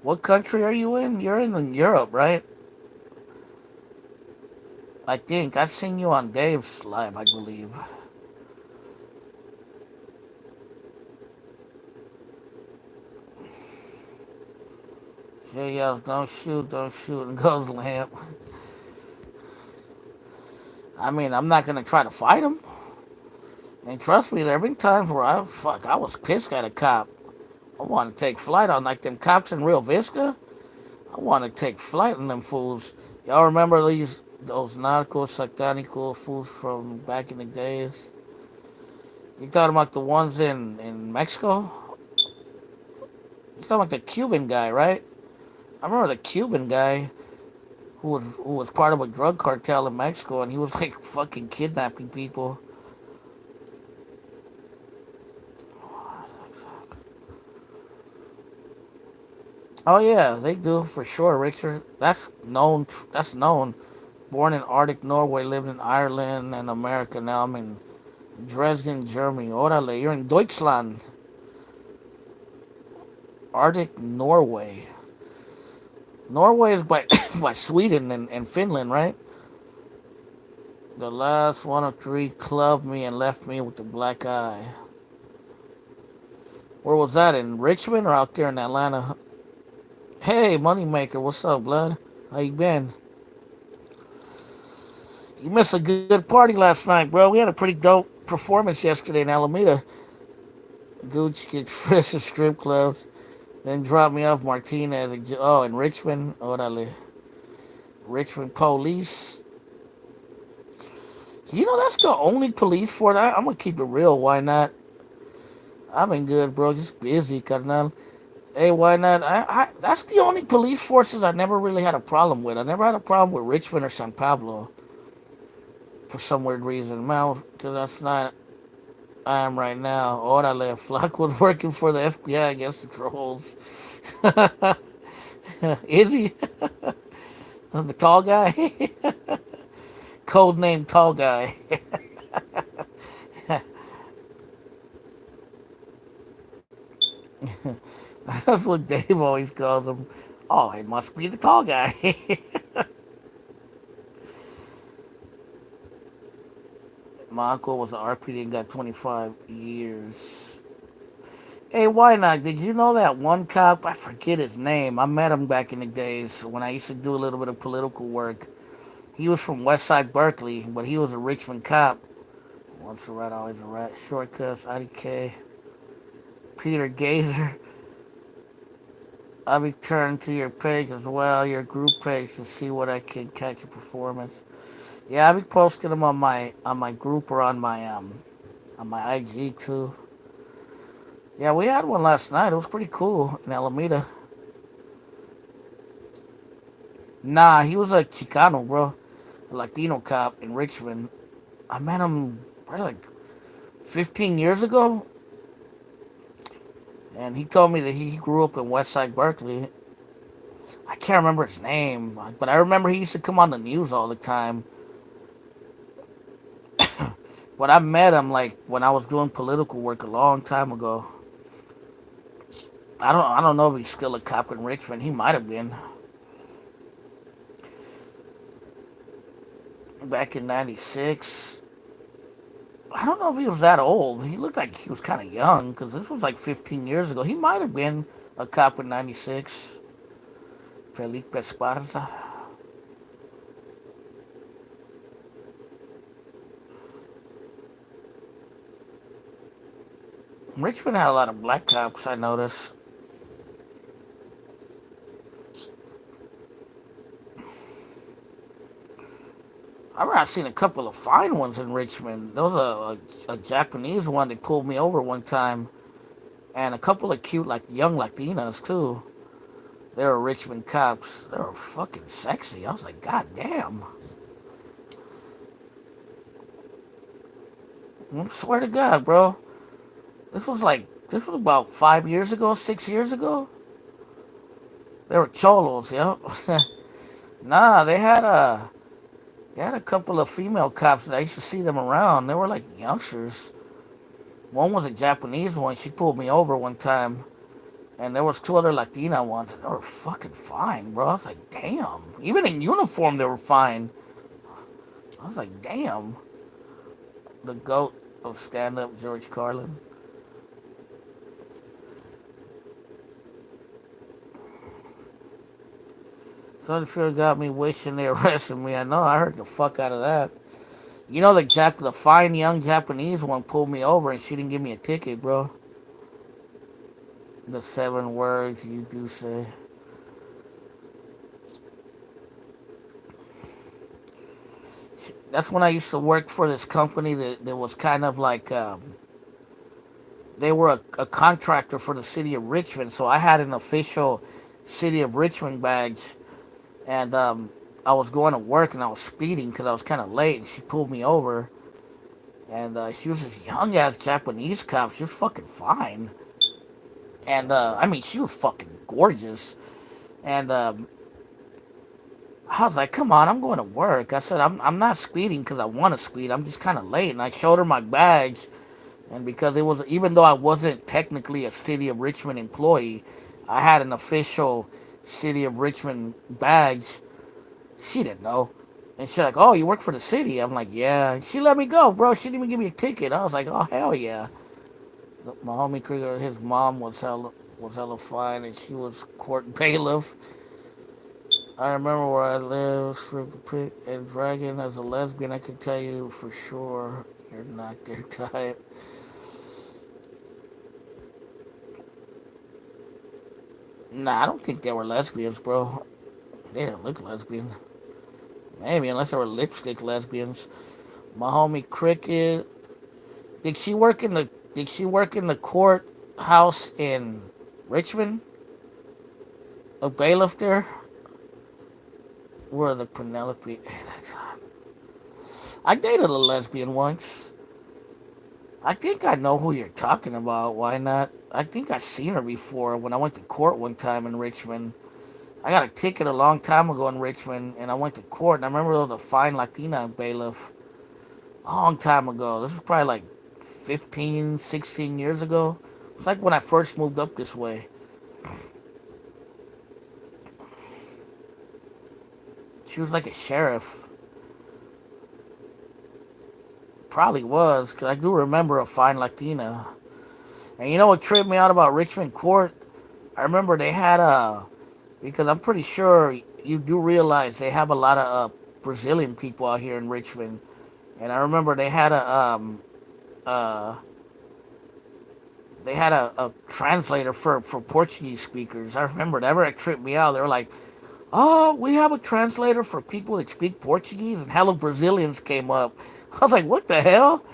What country are you in? You're in Europe, right? I think I've seen you on Dave's live, I believe. She yells, don't shoot, and goes lamp. I mean, I'm not gonna try to fight him. And trust me, there have been times where I was pissed at a cop. I want to take flight on like them cops in Rio Vista. I want to take flight on them fools. Y'all remember those narcos sacanico fools from back in the days? You talking about the ones in Mexico? You talking about the Cuban guy, right? I remember the Cuban guy who was part of a drug cartel in Mexico, and he was like fucking kidnapping people. Oh yeah, they do for sure, Richard. That's known. That's known. Born in Arctic Norway, lived in Ireland and America. Now I'm in Dresden, Germany. Orale, you're in Deutschland. Arctic Norway. Norway is by by Sweden and Finland, right? The last one of three clubbed me and left me with a black eye. Where was that? In Richmond or out there in Atlanta? Hey, Moneymaker, what's up, blood? How you been? You missed a good party last night, bro. We had a pretty dope performance yesterday in Alameda. Gooch gets frisked at strip clubs, then dropped me off Martinez. Oh, in Richmond? Orale. Richmond police. You know, that's the only police force. I'm going to keep it real. Why not? I've been good, bro. Just busy, carnal. Hey, why not? That's the only police forces I never really had a problem with. I never had a problem with Richmond or San Pablo for some weird reason. Man, because that's not I am right now. Orale, Flock was working for the FBI against the trolls. Is he? The tall guy? Code name Tall Guy. That's what Dave always calls him. Oh, it must be the tall guy. My uncle was an RPD and got 25 years. Hey, why not? Did you know that one cop? I forget his name. I met him back in the days when I used to do a little bit of political work. He was from Westside Berkeley, but he was a Richmond cop. Once a rat, always a rat. Shortcuts, IDK. Peter Gazer. I'll be turning to your page as well, your group page, to see what I can catch a performance. Yeah, I'll be posting them on my group or on my IG too. Yeah, we had one last night. It was pretty cool in Alameda. Nah, he was a Chicano, bro, a Latino cop in Richmond. I met him probably like 15 years ago, and he told me that he grew up in Westside Berkeley. I can't remember his name, but I remember he used to come on the news all the time. But I met him like when I was doing political work a long time ago. I don't know if he's still a cop in Richmond. He might have been back in '96. I don't know if he was that old. He looked like he was kind of young because this was like 15 years ago. He might have been a cop in '96. Felipe Esparza. Richmond had a lot of black cops, I noticed. I remember I seen a couple of fine ones in Richmond. There was a Japanese one that pulled me over one time, and a couple of cute, like young Latinas too. They were Richmond cops. They were fucking sexy. I was like, God damn. I swear to God, bro. This was about 5 years ago, 6 years ago. They were cholos, yep. Nah, they had a couple of female cops that I used to see them around. They were like youngsters. One was a Japanese one. She pulled me over one time, and there was two other Latina ones. And they were fucking fine, bro. I was like, damn. Even in uniform, they were fine. I was like, damn. The goat of stand-up, George Carlin. Sunfield got me wishing they arrested me. I know. I heard the fuck out of that. The fine young Japanese one pulled me over and she didn't give me a ticket, bro. The 7 words you do say. That's when I used to work for this company that was kind of like they were a contractor for the city of Richmond, so I had an official city of Richmond badge, and I was going to work and I was speeding because I was kind of late, and she pulled me over, and she was this young ass Japanese cop. She was fucking fine, and I mean she was fucking gorgeous, and I was like, "Come on, I'm going to work." I said, "I'm not speeding because I want to speed. I'm just kind of late." And I showed her my badge, and because it was, even though I wasn't technically a City of Richmond employee, I had an official City of Richmond badge. She didn't know. And she's like, "Oh, you work for the city?" I'm like, "Yeah." And she let me go, bro. She didn't even give me a ticket. I was like, "Oh, hell yeah." My homie Krieger, his mom was hella fine, and she was court bailiff. I remember where I lived, strip a pig and dragon. As a lesbian, I can tell you for sure you're not their type. Nah, I don't think they were lesbians, bro. They didn't look lesbian. Maybe, unless they were lipstick lesbians. My homie Cricket. Did she work in the Did she work in the courthouse in Richmond? A bailiff there? Where the Penelope? I dated a lesbian once. I think I know who you're talking about. Why not? I think I seen her before when I went to court one time in Richmond. I got a ticket a long time ago in Richmond, and I went to court. And I remember there was a fine Latina bailiff a long time ago. This was probably like 15, 16 years ago. It's like when I first moved up this way. She was like a sheriff. Probably was, because I do remember a fine Latina. And you know what tripped me out about Richmond Court? I remember they had because I'm pretty sure you do realize they have a lot of Brazilian people out here in Richmond. And I remember uh, they had a translator for Portuguese speakers. I remember that ever tripped me out. They were like, "Oh, we have a translator for people that speak Portuguese," and hella Brazilians came up. I was like, "What the hell?"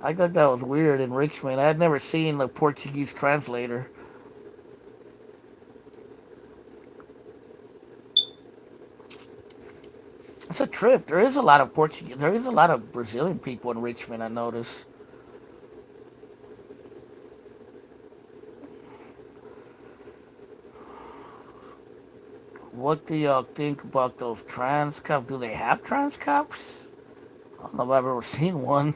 I thought that was weird in Richmond. I had never seen the Portuguese translator. It's a trip. There is a lot of Portuguese. There is a lot of Brazilian people in Richmond. I noticed. What do y'all think about those trans cops? Do they have trans cops? I don't know if I've ever seen one.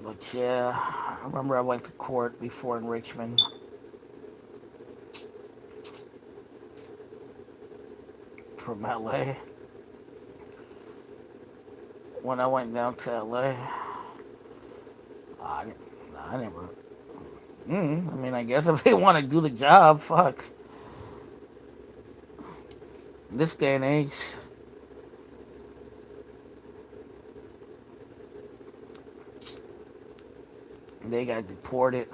But yeah, I remember I went to court before in Richmond from LA. When I went down to LA, I, didn't, I never. I mean, I guess if they want to do the job, fuck. This day and age, they got deported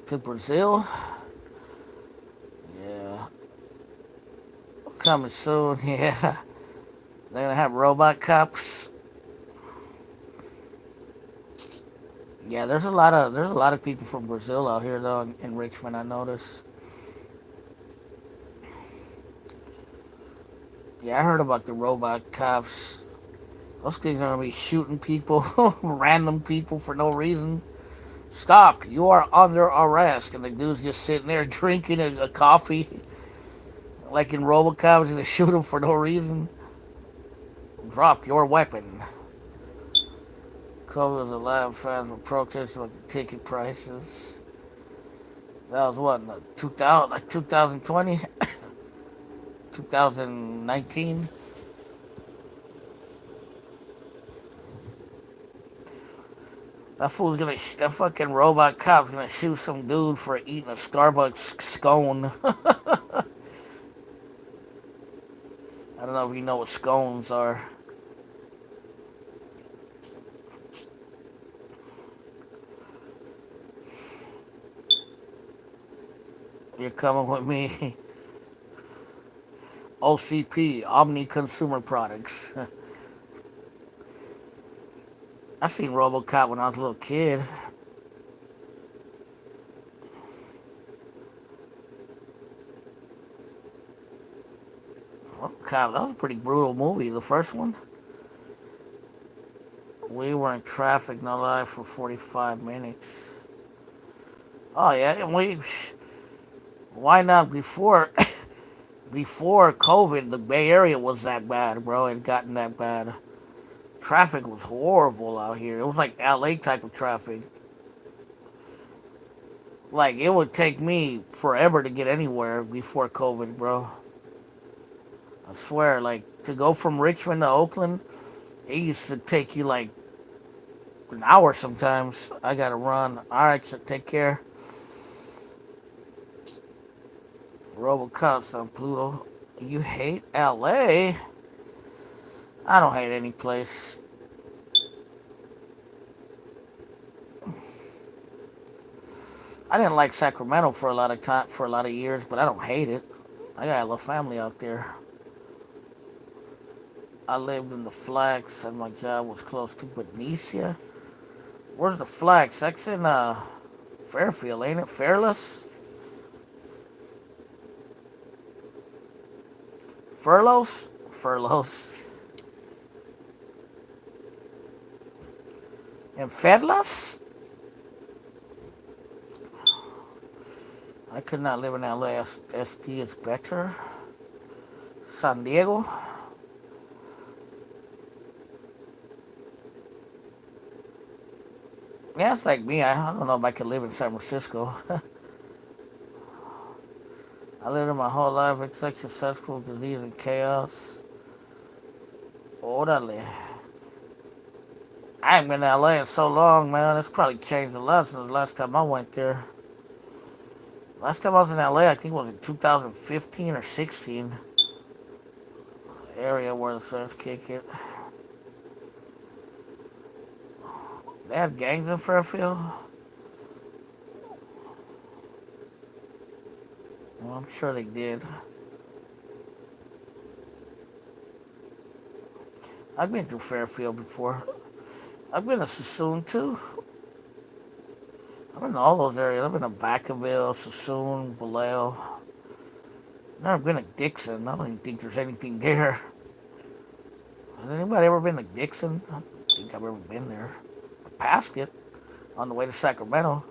to Brazil. Yeah, coming soon. Yeah, they're gonna have robot cops. Yeah, there's a lot of people from Brazil out here though in Richmond. I noticed. Yeah, I heard about the robot cops. Those things are gonna be shooting people, random people for no reason. Stop! You are under arrest, and the dude's just sitting there drinking a coffee, like in RoboCop, and they shoot him for no reason. Drop your weapon. Covers a lot of fans were protesting about the ticket prices. That was what, in the 2000, like 2020, 2019. That fucking robot cop's gonna shoot some dude for eating a Starbucks scone. I don't know if you know what scones are. You're coming with me. OCP, Omni Consumer Products. I seen RoboCop when I was a little kid. RoboCop, that was a pretty brutal movie. The first one. We were in traffic, no lie, for 45 minutes. Oh yeah, and we. Why not before? Before COVID, the Bay Area was that bad, bro. It had gotten that bad. Traffic was horrible out here. It was like LA type of traffic. Like it would take me forever to get anywhere before COVID, bro. I swear, like to go from Richmond to Oakland, it used to take you like an hour sometimes. I gotta run. All right, so take care. Robocop's on Pluto. You hate LA? I don't hate any place. I didn't like Sacramento for a lot of time, for a lot of years, but I don't hate it. I got a little family out there. I lived in the Flats, and my job was close to Benicia. Where's the Flats? That's in Fairfield, ain't it? Fairless? Furloughs? Furloughs. And Fedlas? I could not live in LA. SD is better. San Diego? Yeah, it's like me. I don't know if I could live in San Francisco. I lived in my whole life in such successful disease and chaos. Orderly. I haven't been to LA in so long, man. It's probably changed a lot since the last time I went there. Last time I was in LA, I think it was in 2015 or 16. Area where the Suns kick it. They have gangs in Fairfield? Well, I'm sure they did. I've been through Fairfield before. I've been to Sassoon too. I've been to all those areas. I've been to Vacaville, Sassoon, Vallejo. Never been to Dixon. I don't even think there's anything there. Has anybody ever been to Dixon? I don't think I've ever been there. I passed it on the way to Sacramento.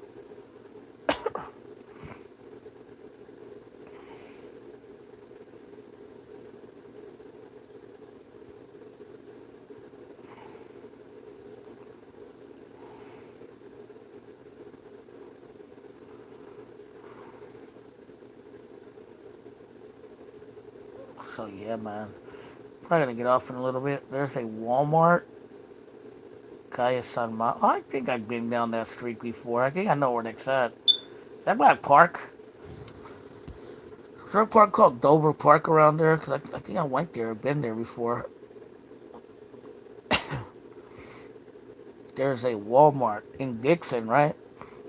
So yeah, man. Probably gonna get off in a little bit. There's a Walmart. Calle San Ma. Oh, I think I've been down that street before. I think I know where that's at. Is that by a park? Is there a park called Dover Park around there? Cause I think I went there. I've been there before. There's a Walmart in Dixon, right?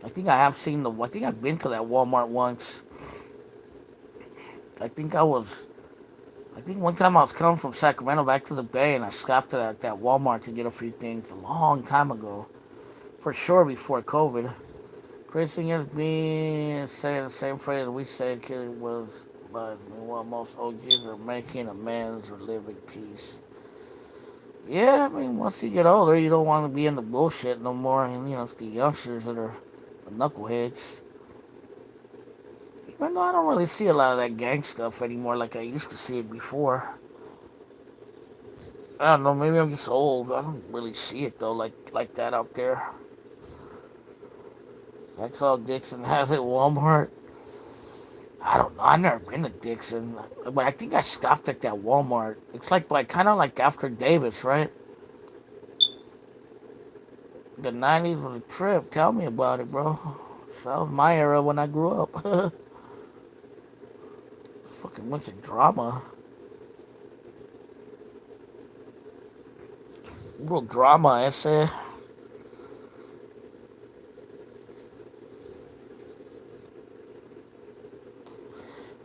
I think I have seen the. I think I've been to that Walmart once. I think I was. I think one time I was coming from Sacramento back to the Bay, and I stopped at that Walmart to get a few things a long time ago, for sure before COVID. Crazy thing is, me saying the same phrase we said, kid was, but what most OGs are making amends or live in peace. Yeah, I mean, once you get older, you don't want to be in the bullshit no more, and it's the youngsters that are the knuckleheads. Even though I don't really see a lot of that gang stuff anymore like I used to see it before. I don't know, maybe I'm just old. I don't really see it though, like that out there. That's all Dixon has at Walmart. I don't know. I've never been to Dixon, but I think I stopped at that Walmart. It's like kind of like after Davis, right? The 90s was a trip. Tell me about it, bro. That was my era when I grew up. Fucking bunch of drama. Real drama, I say.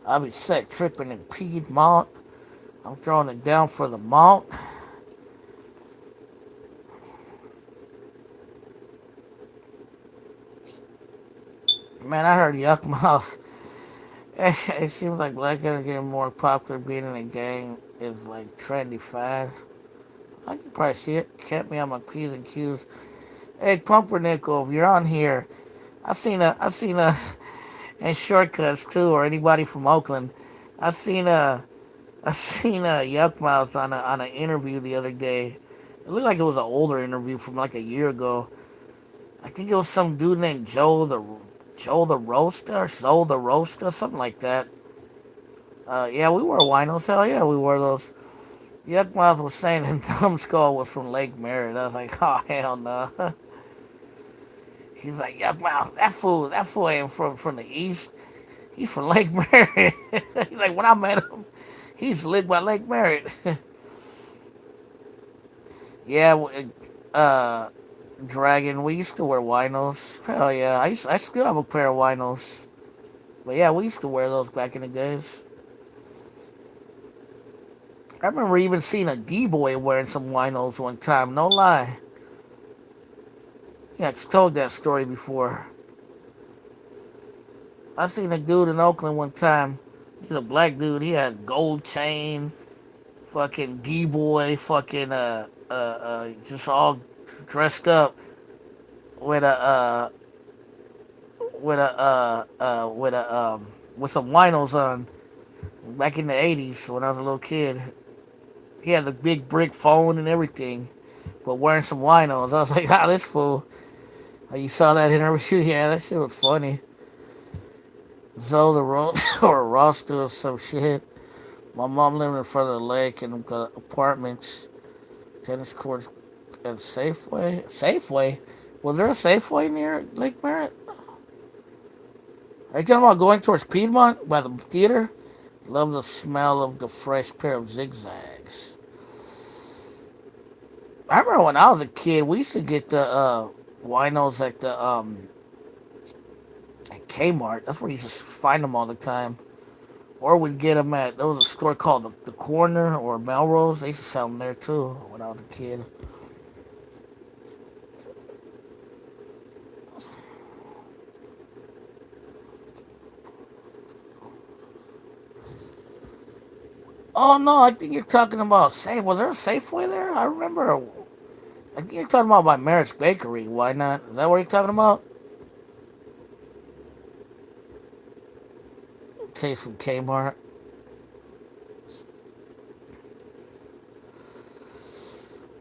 I be set tripping in Piedmont. I'm throwing it down for the mount. Man, I heard Yuck Mouth. It seems like black guys are getting more popular. Being in a gang is like trendy fad. I can probably see it. Kept me on my P's and Q's. Hey, Pumpernickel, if you're on here, I seen a, and Shortcuts too, or anybody from Oakland. I seen a, I seen a Yuck Mouth on an interview the other day. It looked like it was an older interview from like a year ago. I think it was some dude named Joe the Roaster, or Zoe the Roaster, something like that. Yeah, we wore winos. Hell yeah, we wore those. Yuck Mouth was saying that Numbskull was from Lake Merritt. I was like, oh hell no. He's like, Yuck Mouth, that fool ain't from the east. He's from Lake Merritt. He's like, when I met him, he's lived by Lake Merritt. Yeah, Dragon. We used to wear winos. Hell yeah, I still have a pair of winos. But yeah, we used to wear those back in the days. I remember even seeing a D-boy wearing some winos one time. No lie. Yeah, I've told that story before. I seen a dude in Oakland one time. He's a black dude. He had gold chain, fucking D-boy, fucking just all dressed up with with some winos on. Back in the '80s when I was a little kid, he had the big brick phone and everything, but wearing some winos. I was like, ah, this fool. You saw that interview? Yeah, that shit was funny. Zoe the Road or Roster or some shit. My mom lived in front of the lake and got apartments, tennis courts, and Safeway. Safeway? Was there a Safeway near Lake Merritt? Are you talking about going towards Piedmont by the theater? Love the smell of the fresh pair of zigzags. I remember when I was a kid, we used to get the winos at the at Kmart. That's where you just find them all the time. Or we'd get them at, there was a store called the Corner or Melrose. They used to sell them there too when I was a kid. Oh no, I think you're talking about Safe. Was there a Safeway there? I remember. I think you're talking about by Merritt's Bakery. Why not? Is that what you're talking about? Taste from Kmart.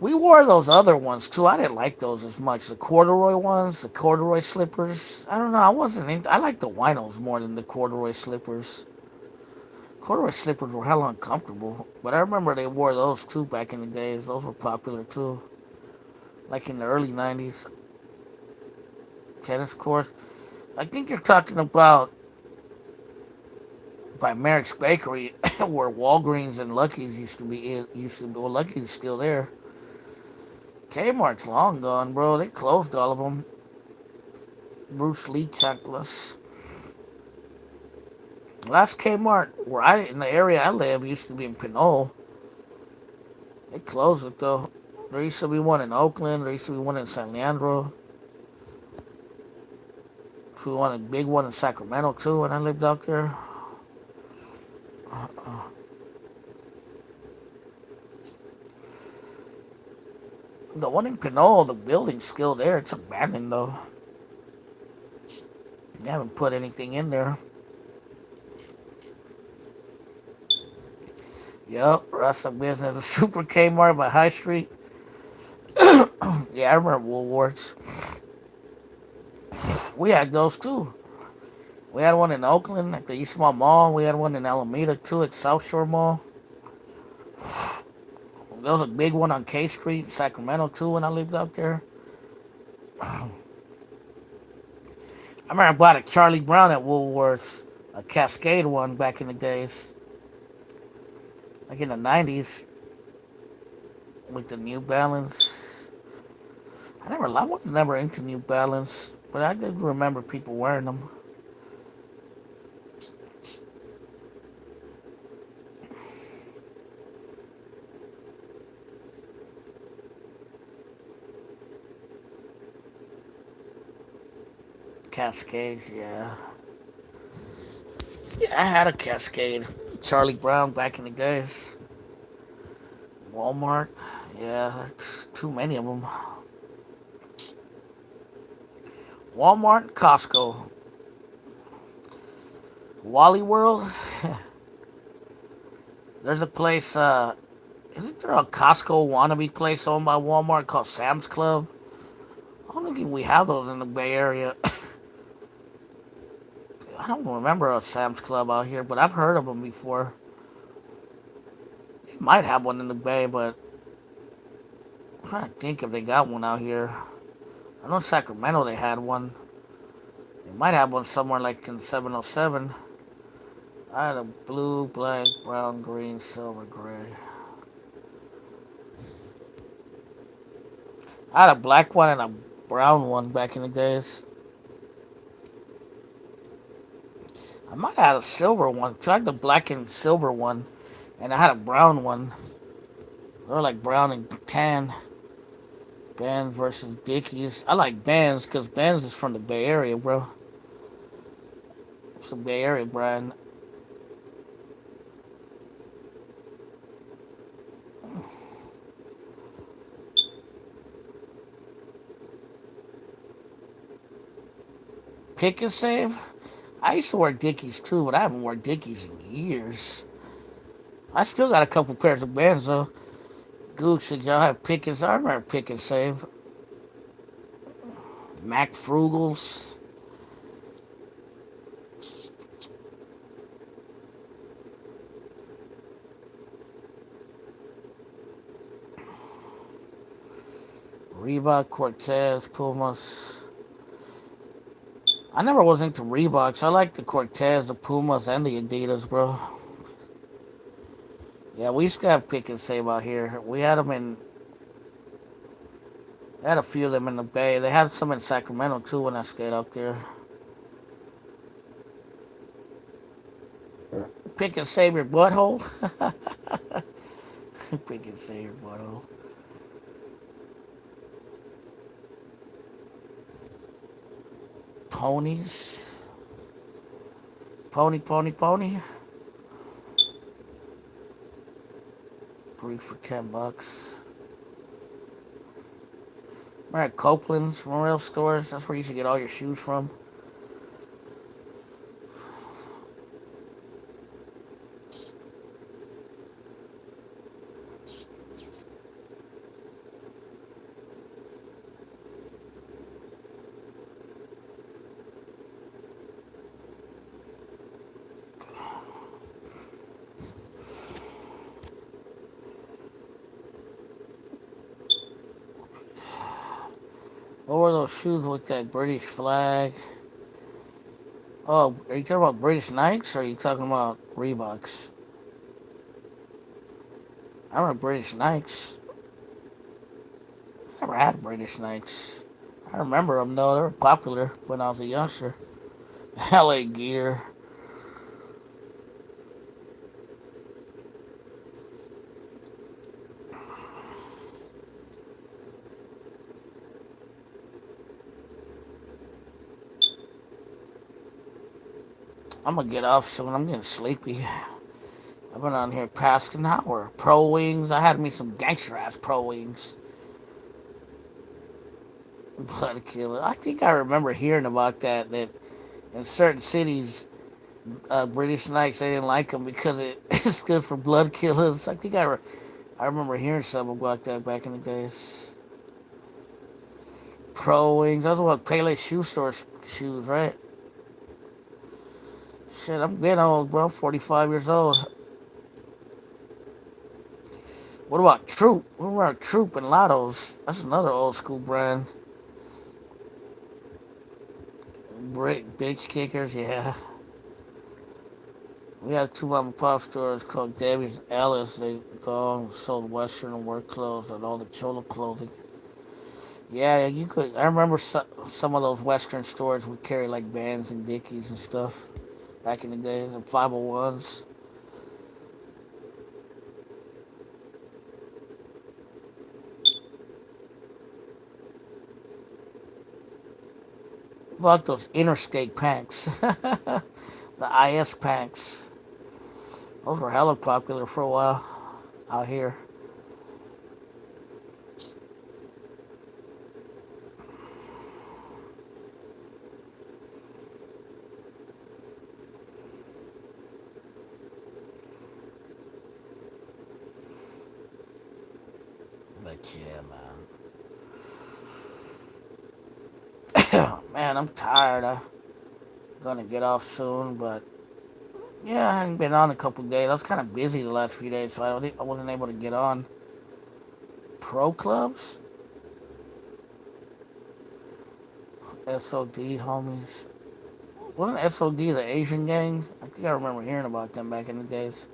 We wore those other ones too. I didn't like those as much. The corduroy ones, the corduroy slippers. I don't know. I wasn't. I like the winos more than the corduroy slippers. Corduroy slippers were hella uncomfortable, but I remember they wore those too back in the days. Those were popular too, like in the early '90s. Tennis courts. I think you're talking about by Merrick's Bakery, where Walgreens and Lucky's used to be. Used to be. Well, Lucky's still there. Kmart's long gone, bro. They closed all of them. Bruce Lee checklist. Last Kmart where I in the area I live used to be in Pinole. They closed it though. There used to be one in Oakland. There used to be one in San Leandro. We one a big one in Sacramento too when I lived out there. The one in Pinole, the building's still there. It's abandoned though. They haven't put anything in there. Yup, rest of business. A Super Kmart by High Street. Yeah, I remember Woolworths. We had those too. We had one in Oakland at the Eastmont Mall. We had one in Alameda too at South Shore Mall. There was a big one on K Street, Sacramento too when I lived out there. I remember I bought a Charlie Brown at Woolworths, a Cascade one back in the days, like in the 90s, with the New Balance. I was never into New Balance, but I did remember people wearing them. Cascades, yeah. Yeah, I had a Cascade. Charlie Brown back in the days. Walmart, yeah, too many of them. Walmart, Costco, Wally World. There's a place. Isn't there a Costco wannabe place owned by Walmart called Sam's Club? I don't think we have those in the Bay Area. I don't remember a Sam's Club out here, but I've heard of them before. They might have one in the Bay, but I'm trying to think if they got one out here. I know Sacramento they had one. They might have one somewhere like in 707. I had a blue, black, brown, green, silver, gray. I had a black one and a brown one back in the days. I might have had a silver one. Tried the black and silver one, and I had a brown one. They were like brown and tan. Bands versus Dickies. I like Bands because Bands is from the Bay Area, bro. It's a Bay Area brand. Pick and Save. I used to wear Dickies too, but I haven't worn Dickies in years. I still got a couple pairs of Bands though. Gooch, did y'all have Pick and Save? I remember Pick and Save. Mac Frugals. Reebok, Cortez, Pumas. I never was into Reeboks. I like the Cortez, the Pumas, and the Adidas, bro. Yeah, we used to have Pick and Save out here. We had them in. They had a few of them in the Bay. They had some in Sacramento too when I stayed up there. Pick and Save your butthole. Pick and Save your butthole. Ponies. Pony, pony, pony. 3 for $10. Remember at Copeland's Memorial Stores? That's where you should get all your shoes from. What were those shoes with that British flag? Oh, are you talking about British Nikes or are you talking about Reeboks? I remember British Nikes. I never had British Nikes. I remember them though. They were popular when I was a youngster. LA Gear. I'm gonna get off soon. I'm getting sleepy. I've been on here past an hour. Pro Wings. I had me some gangster ass Pro Wings. Blood Killer. I think I remember hearing about that. That in certain cities, British Nikes they didn't like them because it's good for blood killers. I remember hearing something about that back in the days. Pro Wings. Those were what Pele shoe store shoes, right? Shit, I'm getting old, bro. 45 years old. What about Troop? What about Troop and Lottos? That's another old school brand. Bitch kickers, yeah. We have two mom and pop stores called Davies and Ellis. They go and sold Western and work clothes and all the cholo clothing. Yeah, you could. I remember some of those Western stores would carry like Vans and Dickies and stuff back in the days, and 501s. About those interstate pants, the IS pants. Those were hella popular for a while out here. But yeah, man. Man, I'm tired. I'm gonna get off soon, but yeah, I hadn't been on a couple days. I was kind of busy the last few days, so I wasn't able to get on. Pro clubs? SOD homies. Wasn't SOD the Asian gang? I think I remember hearing about them back in the days.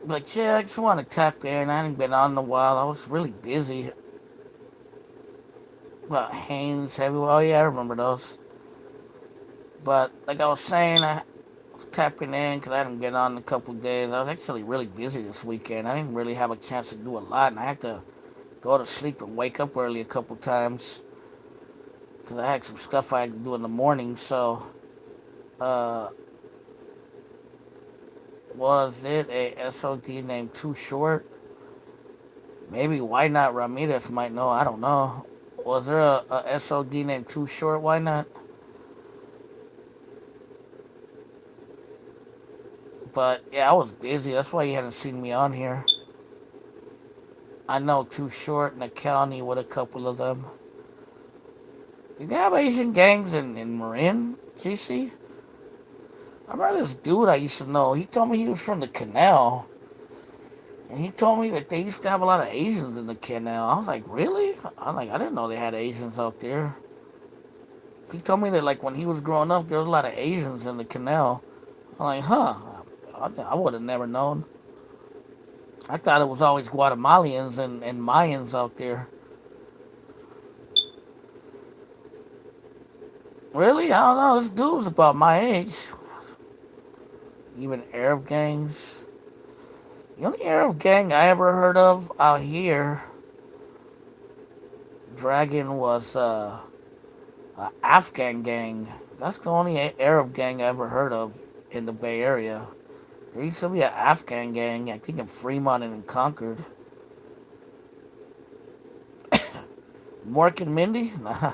But yeah, I just want to tap in. I hadn't been on in a while. I was really busy. About Haynes, Heavyweight. Oh yeah, I remember those. But like I was saying, I was tapping in because I hadn't been on in a couple days. I was actually really busy this weekend. I didn't really have a chance to do a lot, and I had to go to sleep and wake up early a couple times because I had some stuff I had to do in the morning. So, uh, was it a SOD named Too Short? Maybe Why Not Ramirez might know. I don't know. Was there a SOD named Too Short? Why not? But yeah, I was busy. That's why you hadn't seen me on here. I know Too Short in the county with a couple of them. Did they have Asian gangs in Marin, GC? I remember this dude I used to know. He told me he was from the canal. And he told me that they used to have a lot of Asians in the canal. I was like, really? I'm like, I didn't know they had Asians out there. He told me that like when he was growing up, there was a lot of Asians in the canal. I'm like, huh? I would have never known. I thought it was always Guatemalans and Mayans out there. Really? I don't know. This dude was about my age. Even Arab gangs. The only Arab gang I ever heard of out here, Dragon, was a Afghan gang. That's the only Arab gang I ever heard of in the Bay Area. There used to be an Afghan gang, I think in Fremont and in Concord. Mork and Mindy? Nah.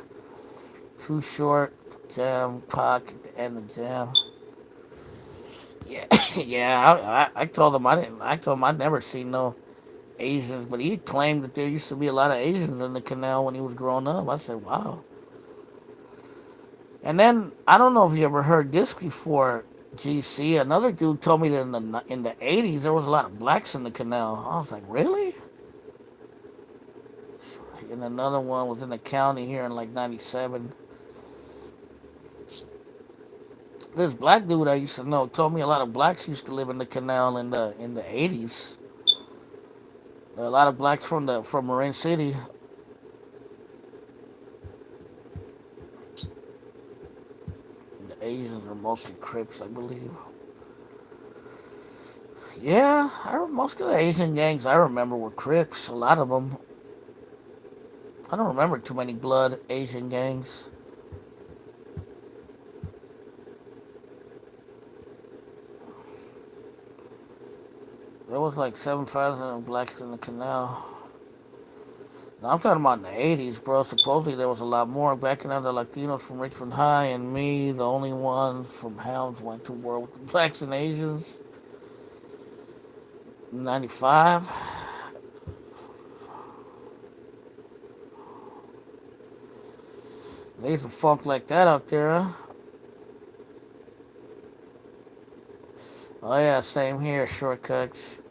Too Short, Jam, Pac, and the Jam. Yeah, yeah. I told him I didn't. I told him I'd never seen no Asians, but he claimed that there used to be a lot of Asians in the canal when he was growing up. I said, wow. And then I don't know if you ever heard this before, GC. Another dude told me that in the 80s there was a lot of blacks in the canal. I was like, really? And another one was in the county here in like '97. This black dude I used to know told me a lot of blacks used to live in the canal in the 80s. A lot of blacks from Marin City. The Asians are mostly Crips, I believe. Yeah, most of the Asian gangs I remember were Crips. A lot of them. I don't remember too many blood Asian gangs. There was like 7,000 blacks in the canal. Now, I'm talking about in the 80s, bro. Supposedly there was a lot more. Back in the Latinos from Richmond High and me, the only one from Helms, went to war with the blacks and Asians. 95. They used to funk like that out there, huh? Oh yeah, same here. Shortcuts,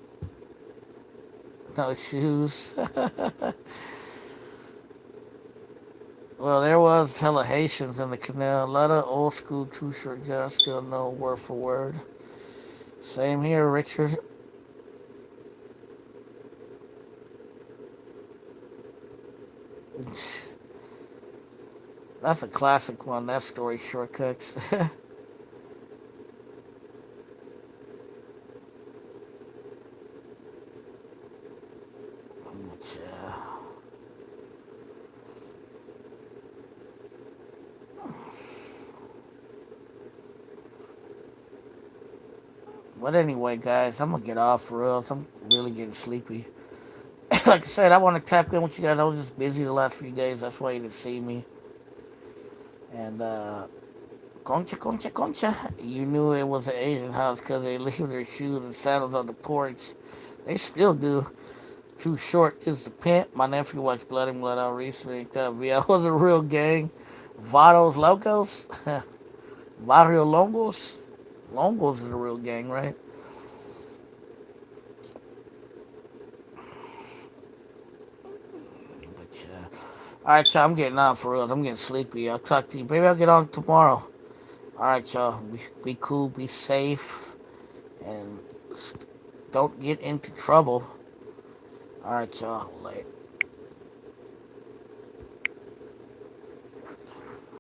no shoes. Well, there was hella Haitians in the canal. A lot of old school Too Short guys still know word for word. Same here, Richard. That's a classic one. That story, shortcuts. But, but anyway, guys, I'm gonna get off for real. I'm really getting sleepy. Like I said, I want to tap in with you guys. I was just busy the last few days. That's why you didn't see me. And Concha, Concha, Concha. You knew it was an Asian house because they leave their shoes and sandals on the porch. They still do. Too Short is the pimp. My nephew watched Blood and Blood out recently. VL was a real gang. Vados Locos. Barrio Longos. Longos is a real gang, right? But all right, y'all. I'm getting on for real. I'm getting sleepy. I'll talk to you. Maybe I'll get on tomorrow. All right, y'all. Be cool. Be safe. And don't get into trouble. All right, y'all. Later.